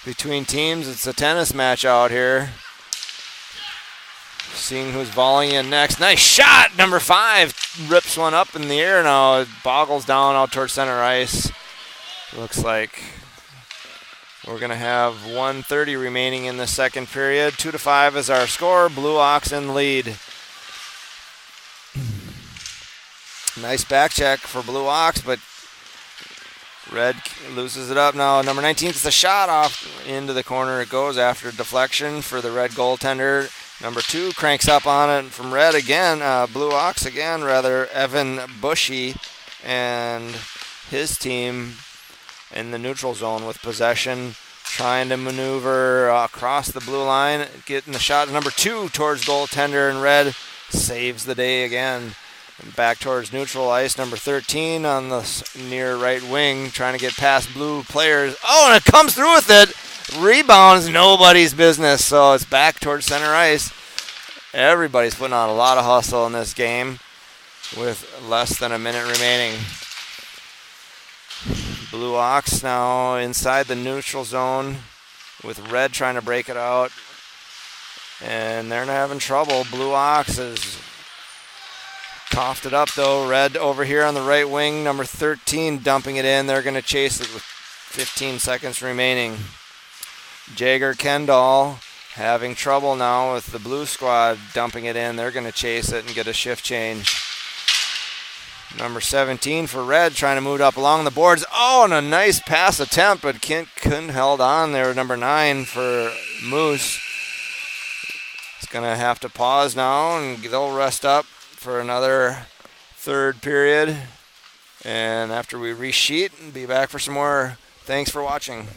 between teams. It's a tennis match out here. Seeing who's volleying in next. Nice shot! Number 5 rips one up in the air now. It boggles down out towards center ice. Looks like we're going to have 1:30 remaining in the second period. 2-5 is our score. Blue Ox in lead. Nice back check for Blue Ox, but Red loses it up now. Number 19 gets a shot off into the corner. It goes after deflection for the Red goaltender. Number 2 cranks up on it from Red again. Blue Ox again, rather. Evan Bushy and his team in the neutral zone with possession, trying to maneuver across the blue line, getting the shot number 2 towards goaltender, and red saves the day again. And back towards neutral ice, number 13 on the near right wing, trying to get past blue players. Oh, and it comes through with it. Rebounds, nobody's business, so it's back towards center ice. Everybody's putting on a lot of hustle in this game with less than a minute remaining. Blue Ox now inside the neutral zone with red trying to break it out. And they're not having trouble. Blue Ox has coughed it up, though. Red over here on the right wing, number 13 dumping it in. They're going to chase it with 15 seconds remaining. Jagger Kendall having trouble now with the blue squad dumping it in. They're going to chase it and get a shift change. Number 17 for red trying to move up along the boards. Oh, and a nice pass attempt, but couldn't held on there. Number 9 for Moose. It's going to have to pause now, and they'll rest up for another third period. And after we resheet, and be back for some more. Thanks for watching.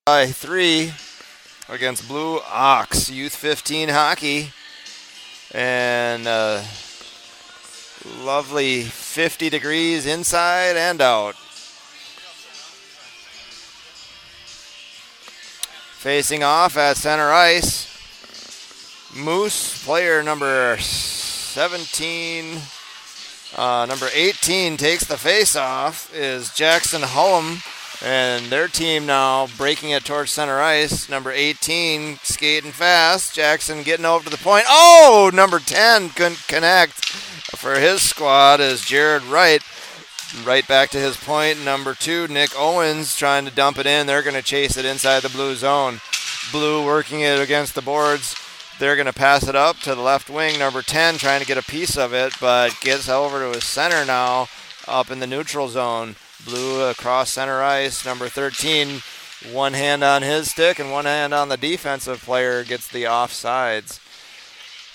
by 3 against Blue Ox Youth 15 hockey. And lovely 50 degrees inside and out. Facing off at center ice, Moose, player number 17, number 18 takes the face-off, is Jackson Hullum, and their team now breaking it towards center ice. Number 18 skating fast, Jackson getting over to the point. Oh, number 10 couldn't connect for his squad is Jared Wright. Right back to his point. Number 2, Nick Owens, trying to dump it in. They're going to chase it inside the blue zone. Blue working it against the boards. They're going to pass it up to the left wing. Number 10 trying to get a piece of it, but gets over to his center now up in the neutral zone. Blue across center ice. Number 13, one hand on his stick and one hand on the defensive player, gets the offsides.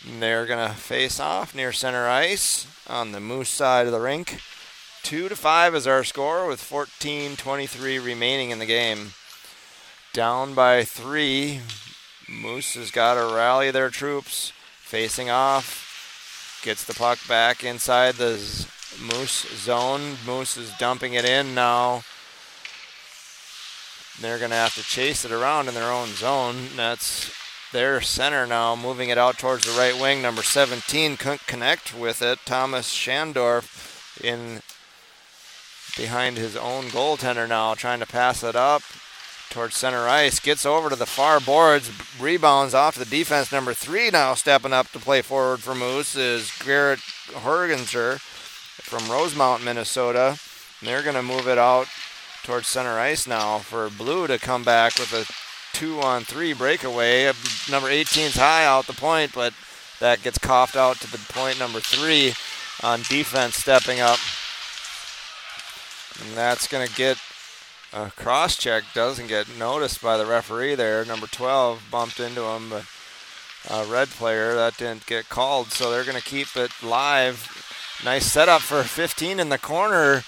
And they're going to face off near center ice on the Moose side of the rink. 2-5 is our score with 14:23 remaining in the game. Down by 3. Moose has got to rally their troops. Facing off. Gets the puck back inside the Moose zone. Moose is dumping it in now. They're going to have to chase it around in their own zone. That's their center now, moving it out towards the right wing. Number 17 couldn't connect with it. Thomas Schandorf in behind his own goaltender now, trying to pass it up towards center ice. Gets over to the far boards, rebounds off the defense. Number 3 now stepping up to play forward for Moose is Garrett Horgenser from Rosemount, Minnesota. And they're going to move it out towards center ice now for Blue to come back with a 2-on-3 breakaway. Number 18's high out the point, but that gets coughed out to the point. Number 3 on defense stepping up. And that's going to get a cross-check. Doesn't get noticed by the referee there. Number 12 bumped into him, but a red player. That didn't get called, so they're going to keep it live. Nice setup for 15 in the corner,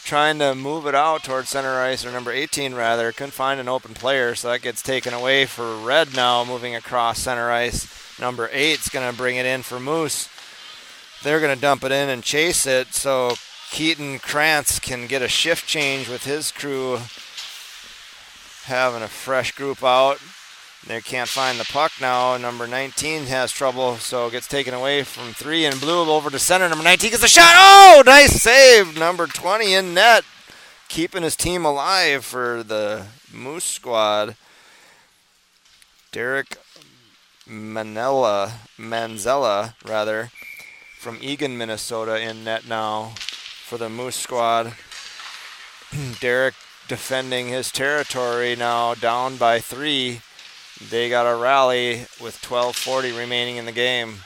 trying to move it out towards center ice, or number 18 rather. Couldn't find an open player, so that gets taken away for red now, moving across center ice. Number 8's going to bring it in for Moose. They're going to dump it in and chase it, so Keaton Krantz can get a shift change with his crew having a fresh group out. They can't find the puck now. Number 19 has trouble, so it gets taken away from 3 and Blue over to center. Number 19 gets a shot. Oh, nice save. Number 20 in net, keeping his team alive for the Moose squad. Derek Manzella, from Eagan, Minnesota in net now for the Moose squad. Derek defending his territory now, down by 3. They got a rally with 12:40 remaining in the game.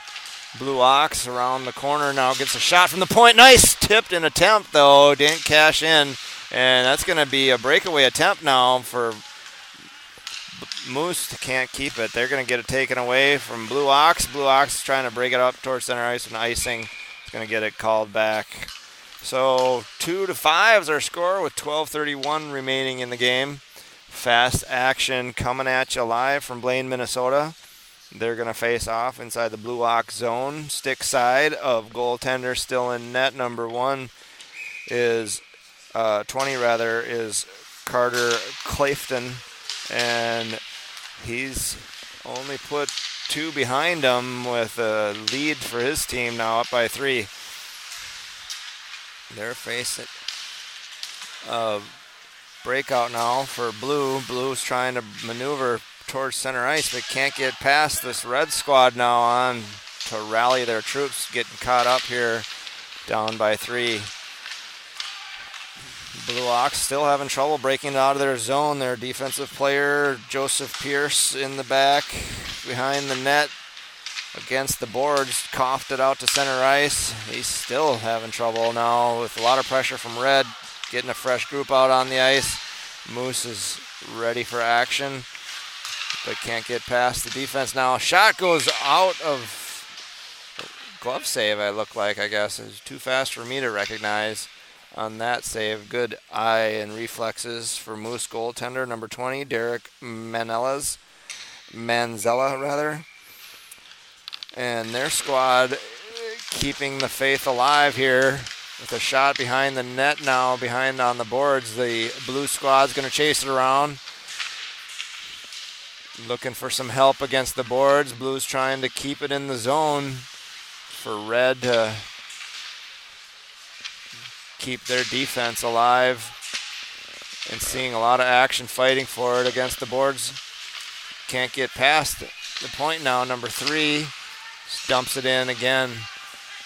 Blue Ox around the corner now, gets a shot from the point. Nice tipped in attempt though, didn't cash in. And that's going to be a breakaway attempt now for Moose. Can't keep it. They're going to get it taken away from Blue Ox. Blue Ox is trying to break it up towards center ice and icing. It's going to get it called back. So 2-5 is our score with 12:31 remaining in the game. Fast action coming at you live from Blaine, Minnesota. They're going to face off inside the Blue Ox zone. Stick side of goaltender still in net. Number 1 is 20 rather, is Carter Clafton, and he's only put 2 behind him with a lead for his team now, up by 3. They're facing breakout now for Blue. Blue's trying to maneuver towards center ice, but can't get past this red squad now on to rally their troops, getting caught up here, down by 3. Blue Ox still having trouble breaking out of their zone. Their defensive player, Joseph Pierce, in the back behind the net against the boards, coughed it out to center ice. He's still having trouble now with a lot of pressure from red, getting a fresh group out on the ice. Moose is ready for action, but can't get past the defense now. Shot goes out of glove save, I guess. It's too fast for me to recognize. on that save. Good eye and reflexes for Moose goaltender number 20, Derek Manzella, rather. And their squad keeping the faith alive here with a shot behind the net now, behind on the boards. The blue squad's going to chase it around. Looking for some help against the boards. Blues trying to keep it in the zone for red to keep their defense alive, and seeing a lot of action fighting for it against the boards. Can't get past the point now. Number 3 dumps it in again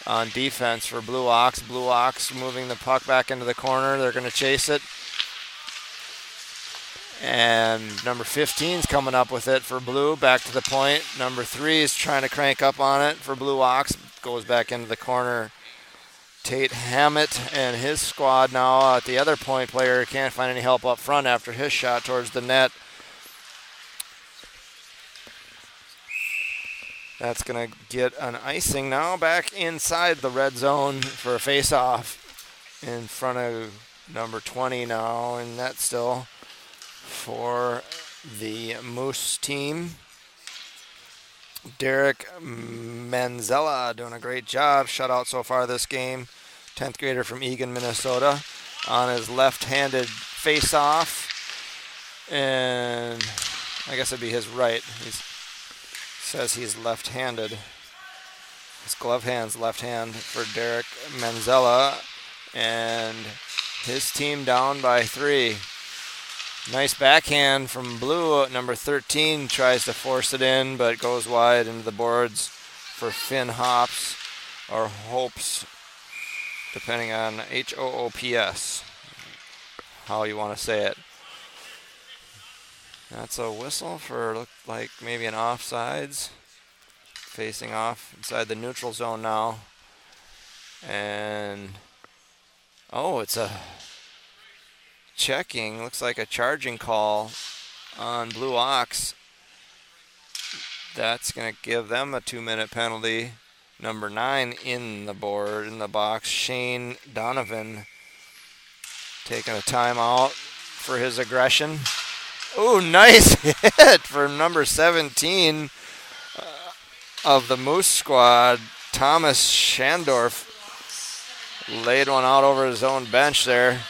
on defense for Blue Ox. Blue Ox moving the puck back into the corner. They're going to chase it. And number 15 is coming up with it for Blue, back to the point. Number 3 is trying to crank up on it for Blue Ox. Goes back into the corner. Tate Hammett and his squad now at the other point player. Can't find any help up front after his shot towards the net. That's going to get an icing now back inside the red zone for a face-off in front of number 20 now, and that's still for the Moose team. Derek Manzella doing a great job. Shutout so far this game. 10th grader from Eagan, Minnesota, on his left-handed face-off. And I guess it'd be his right. He says he's left-handed. His glove hand's left hand for Derek Manzella. And his team down by 3. Nice backhand from Blue. Number 13 tries to force it in, but goes wide into the boards for Finn Hops, or Hopes, depending on Hoops, how you want to say it. That's a whistle for, look like maybe an offsides. Facing off inside the neutral zone now. And, oh, it's a checking, looks like a charging call on Blue Ox. That's going to give them a 2-minute penalty. Number 9 in the box, Shane Donovan, taking a timeout for his aggression. Ooh, nice hit for number 17 of the Moose squad, Thomas Schandorf. Laid one out over his own bench there.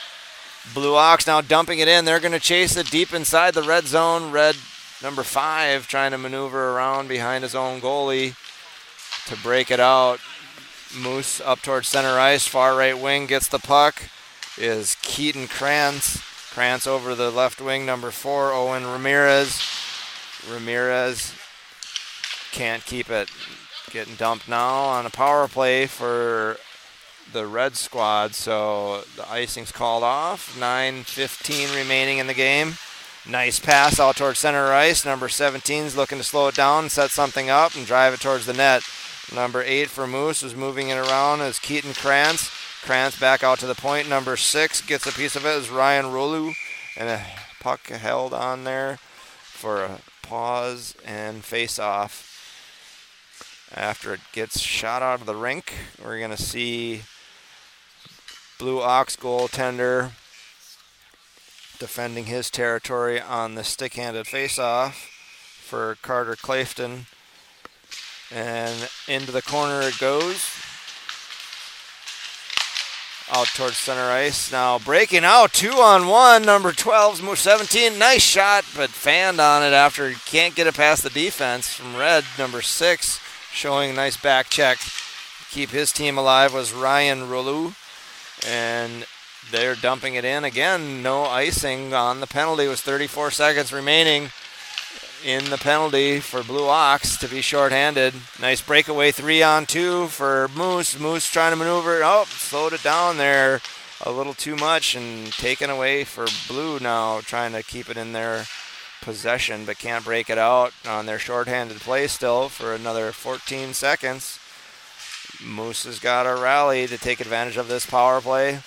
Blue Ox now dumping it in. They're going to chase it deep inside the red zone. Red number 5 trying to maneuver around behind his own goalie to break it out. Moose up towards center ice. Far right wing gets the puck. Is Keaton Krantz. Krantz over the left wing. Number 4, Owen Ramirez. Ramirez can't keep it. Getting dumped now on a power play for the red squad, so the icing's called off. 9:15 remaining in the game. Nice pass out towards center ice. Number 17's looking to slow it down, set something up, and drive it towards the net. Number 8 for Moose is moving it around as Keaton Krantz. Krantz back out to the point. Number 6 gets a piece of it as Ryan Rolu, and a puck held on there for a pause and face off. After it gets shot out of the rink, we're going to see Blue Ox goaltender defending his territory on the stick-handed face-off for Carter Clafton. And into the corner it goes. Out towards center ice. Now breaking out, 2-on-1. Number 12's Moose 17. Nice shot, but fanned on it after he can't get it past the defense from red. Number 6 showing a nice back check. Keep his team alive was Ryan Rolu. And they're dumping it in again. No icing on the penalty. It was 34 seconds remaining in the penalty for Blue Ox to be shorthanded. Nice breakaway 3-on-2 for Moose. Moose trying to maneuver. Oh, slowed it down there a little too much and taken away for Blue now, trying to keep it in their possession but can't break it out on their shorthanded play still for another 14 seconds. Moose has got to rally to take advantage of this power play,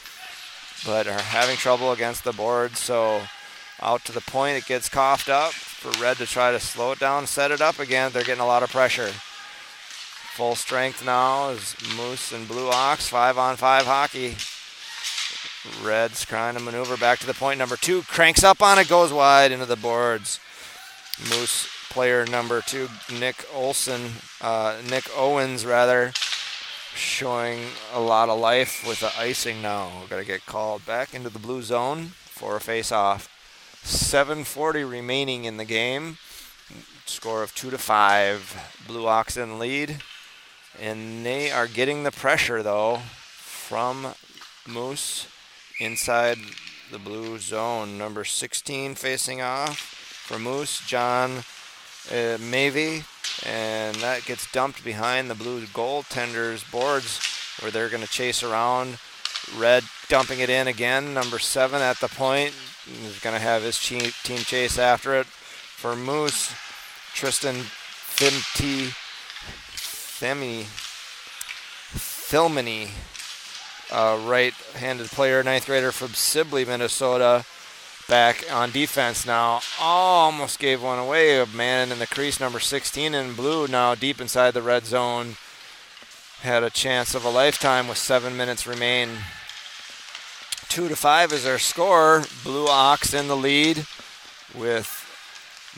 but are having trouble against the board. So out to the point, it gets coughed up for red to try to slow it down, set it up again. They're getting a lot of pressure. Full strength now is Moose and Blue Ox, 5-on-5 hockey. Red's trying to maneuver back to the point. Number 2 cranks up on it, goes wide into the boards. Moose player number 2, Nick Owens, showing a lot of life with the icing now. We're going to get called back into the blue zone for a face-off. 7:40 remaining in the game. Score of 2-5. Blue Ox in lead. And they are getting the pressure, though, from Moose inside the blue zone. Number 16 facing off for Moose, John Mavey. And that gets dumped behind the blue goaltender's boards where they're going to chase around. Red dumping it in again. Number 7 at the point. He's going to have his team chase after it. For Moose, Tristan Thilmany, right-handed player, 9th grader from Sibley, Minnesota, back on defense now. Almost gave one away. A man in the crease, number 16 in blue, now deep inside the red zone. Had a chance of a lifetime with 7 minutes remain. 2-5 is our score. Blue Ox in the lead with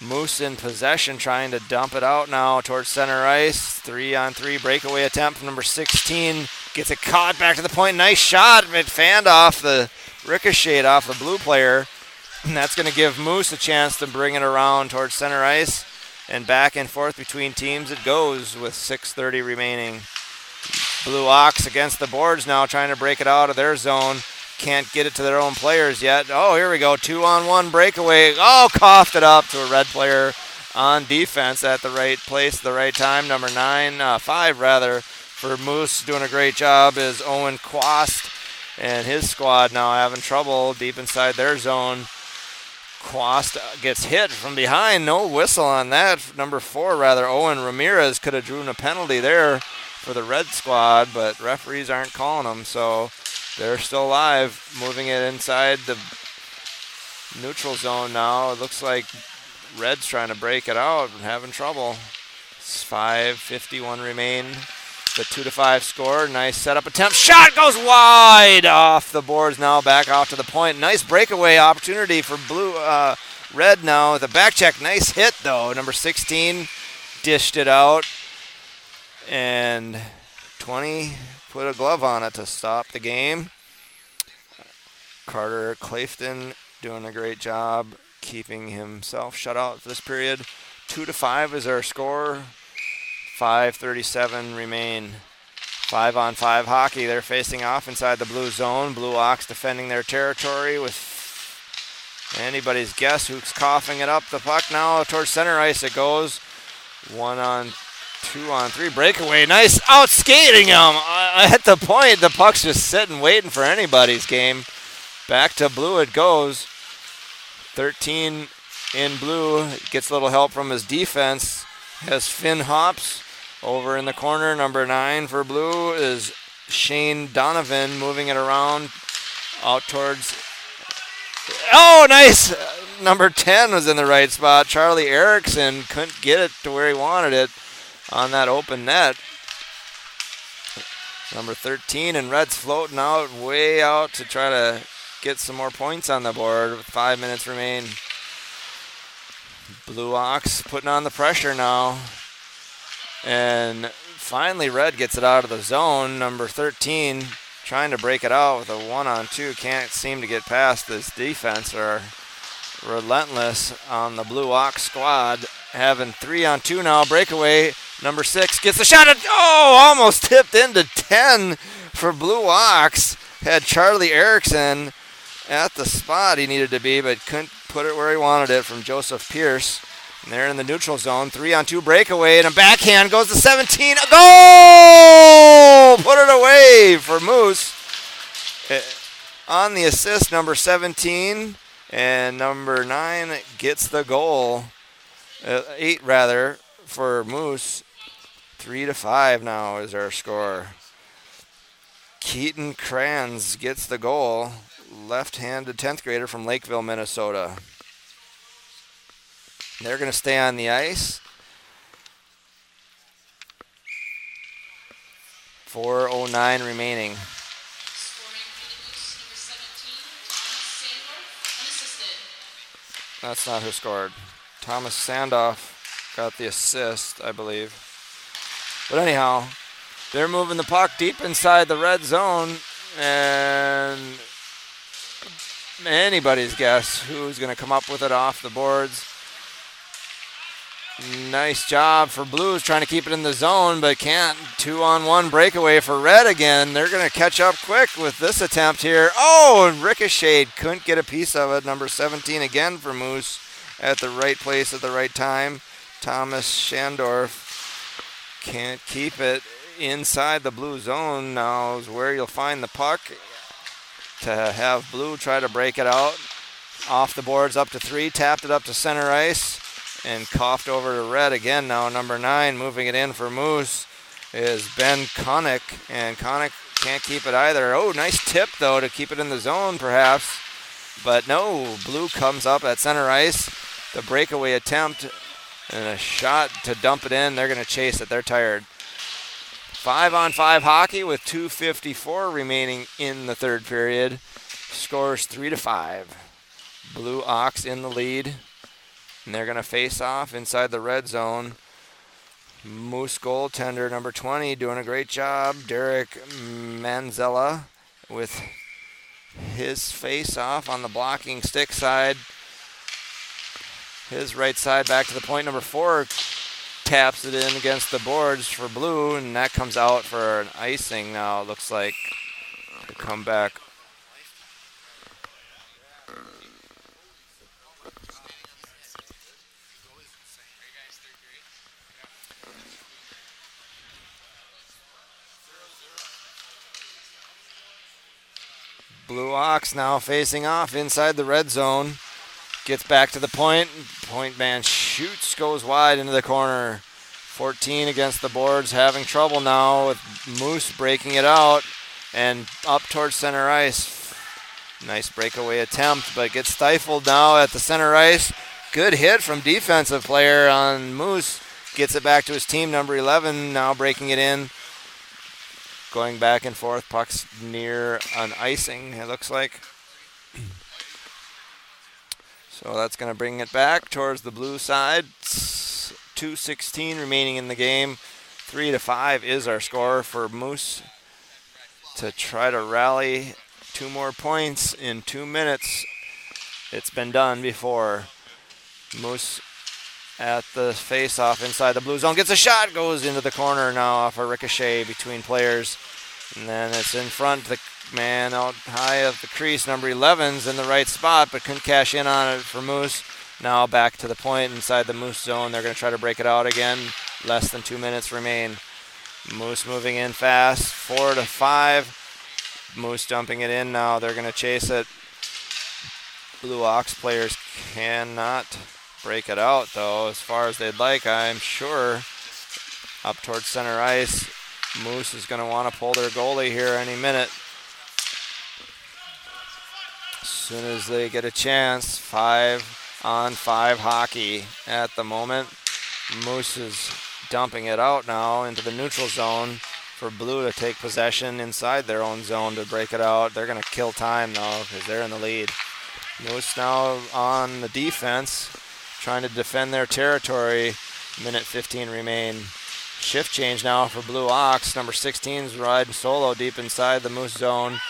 Moose in possession, trying to dump it out now towards center ice. 3-on-3 breakaway attempt from number 16. Gets it caught back to the point. Nice shot. It fanned off the ricochet off the blue player. And that's going to give Moose a chance to bring it around towards center ice. And back and forth between teams it goes with 6:30 remaining. Blue Ox against the boards now, trying to break it out of their zone. Can't get it to their own players yet. Oh, here we go. 2-on-1 breakaway. Oh, coughed it up to a red player on defense at the right place, the right time. Number 5 for Moose, doing a great job is Owen Quast, and his squad now having trouble deep inside their zone. Quast gets hit from behind. No whistle on that. Number 4, Owen Ramirez could have drawn a penalty there for the red squad, but referees aren't calling them, so they're still alive, moving it inside the neutral zone now. It looks like Red's trying to break it out and having trouble. It's 5:51 remain. The 2-5 score. Nice setup attempt. Shot goes wide off the boards now, back out to the point. Nice breakaway opportunity for Red now with a back check. Nice hit, though. Number 16 dished it out. And 20 put a glove on it to stop the game. Carter Clafton doing a great job keeping himself shut out for this period. 2-5 is our score. 5:37 remain. 5-on-5 hockey. They're facing off inside the blue zone. Blue Ox defending their territory with anybody's guess who's coughing it up. The puck now towards center ice it goes. 1-on-2-on-3 breakaway. Nice out skating him at the point. The puck's just sitting waiting for anybody's game. Back to blue it goes. 13 in blue. Gets a little help from his defense. Has Finn Hops over in the corner. Number 9 for blue is Shane Donovan moving it around out towards. Oh, nice. Number 10 was in the right spot. Charlie Erickson couldn't get it to where he wanted it on that open net. Number 13 and Red's floating out, way out to try to get some more points on the board with 5 minutes remain. Blue Ox putting on the pressure now. And finally Red gets it out of the zone. Number 13 trying to break it out with a 1-on-2. Can't seem to get past this defense. Are relentless on the Blue Ox squad. Having 3-on-2 now. Breakaway. Number 6 gets the shot. Almost tipped into 10 for Blue Ox. Had Charlie Erickson at the spot he needed to be, but couldn't put it where he wanted it from Joseph Pierce. And they're in the neutral zone. 3-on-2 breakaway, and a backhand goes to 17. A goal! Put it away for Moose. On the assist, number 17, and number 9 gets the goal. 8 for Moose. 3-5 now is our score. Keaton Kranz gets the goal. Left-handed 10th grader from Lakeville, Minnesota. They're going to stay on the ice. 4:09 remaining. That's not who scored. Thomas Sandoff got the assist, I believe. But anyhow, they're moving the puck deep inside the red zone, and anybody's guess who's going to come up with it off the boards. Nice job for Blues trying to keep it in the zone, but can't. 2-on-1 breakaway for Red again. They're going to catch up quick with this attempt here. Oh, and ricocheted. Couldn't get a piece of it. Number 17 again for Moose at the right place at the right time. Thomas Schandorf can't keep it inside the blue zone. Now is where you'll find the puck to have Blue try to break it out. Off the boards up to 3, tapped it up to center ice. And coughed over to Red again now. Number 9 moving it in for Moose is Ben Connick. And Connick can't keep it either. Oh, nice tip, though, to keep it in the zone, perhaps. But no, Blue comes up at center ice. The breakaway attempt and a shot to dump it in. They're going to chase it. They're tired. 5-on-5 hockey with 2:54 remaining in the third period. Scores 3-5. Blue Ox in the lead. And they're going to face off inside the red zone. Moose goaltender number 20 doing a great job. Derek Manzella with his face off on the blocking stick side. His right side back to the point. Number 4 taps it in against the boards for Blue, and that comes out for an icing now, it looks like, to come back. Blue Ox now facing off inside the red zone. Gets back to the point. Point man shoots, goes wide into the corner. 14 against the boards, having trouble now with Moose breaking it out and up towards center ice. Nice breakaway attempt, but gets stifled now at the center ice. Good hit from defensive player on Moose. Gets it back to his team, number 11, now breaking it in. Going back and forth, puck's near an icing, it looks like. So that's going to bring it back towards the blue side. 2:16 remaining in the game. 3-5 is our score for Moose to try to rally 2 more points in 2 minutes. It's been done before. Moose at the face-off inside the blue zone. Gets a shot, goes into the corner now off a ricochet between players. And then it's in front. The man out high of the crease, number 11's in the right spot, but couldn't cash in on it for Moose. Now back to the point inside the Moose zone. They're going to try to break it out again. Less than 2 minutes remain. Moose moving in fast. 4-5. Moose dumping it in now. They're going to chase it. Blue Ox players cannot break it out, though, as far as they'd like, I'm sure. Up towards center ice. Moose is going to want to pull their goalie here any minute. As soon as they get a chance, 5-on-5 hockey at the moment. Moose is dumping it out now into the neutral zone for Blue to take possession inside their own zone to break it out. They're going to kill time, though, because they're in the lead. Moose now on the defense, trying to defend their territory. Minute 15 remain. Shift change now for Blue Ox. Number 16's riding solo deep inside the Moose zone.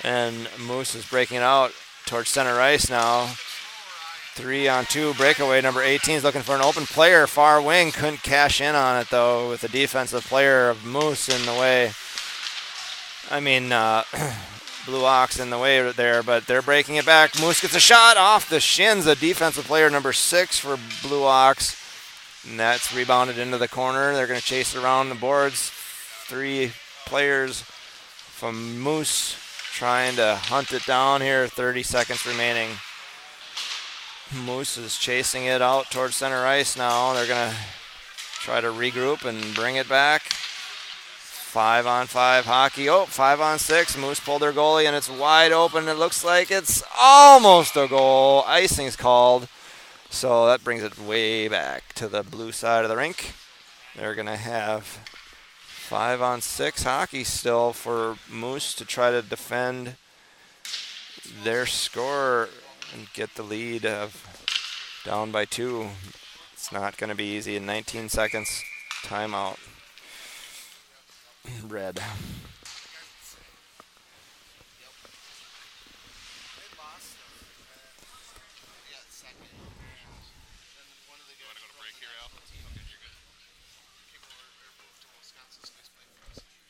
And Moose is breaking it out towards center ice now. 3-on-2 breakaway. Number 18's looking for an open player. Far wing. Couldn't cash in on it, though, with the defensive player of Moose in the way. I mean, Blue Ox in the way there, but they're breaking it back. Moose gets a shot off the shins. A defensive player, number 6 for Blue Ox. And that's rebounded into the corner. They're going to chase it around the boards. 3 players from Moose trying to hunt it down here. 30 seconds remaining. Moose is chasing it out towards center ice now. They're going to try to regroup and bring it back. 5-on-5 hockey. Oh, 5-on-6. Moose pulled their goalie, and it's wide open. It looks like it's almost a goal. Icing's called. So that brings it way back to the blue side of the rink. They're going to have 5-on-6 hockey still for Moose to try to defend their score and get the lead of Down by 2. It's not going to be easy in 19 seconds. Timeout. Red.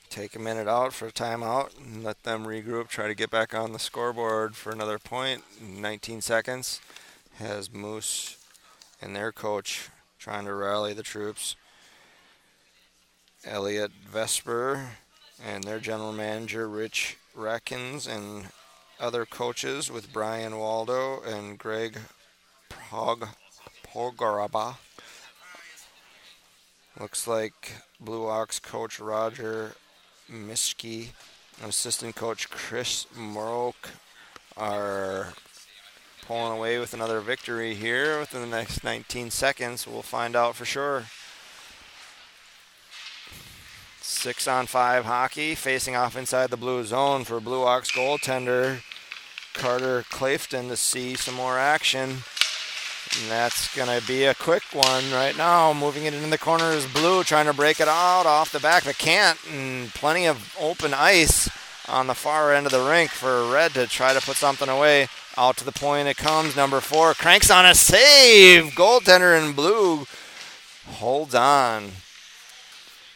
Take a minute out for a timeout and let them regroup, try to get back on the scoreboard for another point. 19 seconds has Moose and their coach trying to rally the troops. Elliot Vesper and their general manager Rich Rackins and other coaches with Brian Waldo and Greg Pogoraba. Looks like Blue Ox coach Roger Mischke and assistant coach Chris Morok are pulling away with another victory here within the next 19 seconds. We'll find out for sure. 6-on-5 hockey, facing off inside the blue zone for Blue Ox goaltender Carter Clafton to see some more action. And that's going to be a quick one right now. Moving it in the corner is Blue, trying to break it out off the back, but can't. And plenty of open ice on the far end of the rink for Red to try to put something away. Out to the point it comes. Number 4 cranks on a save. Goaltender in Blue holds on.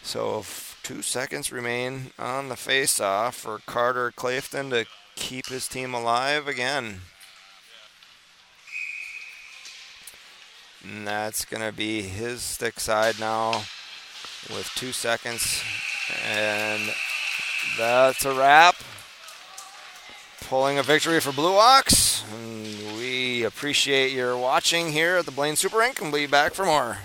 So 2 seconds remain on the face-off for Carter Clafton to keep his team alive again. And that's going to be his stick side now with 2 seconds. And that's a wrap. Pulling a victory for Blue Ox. And we appreciate your watching here at the Blaine Super Rink, and we'll be back for more.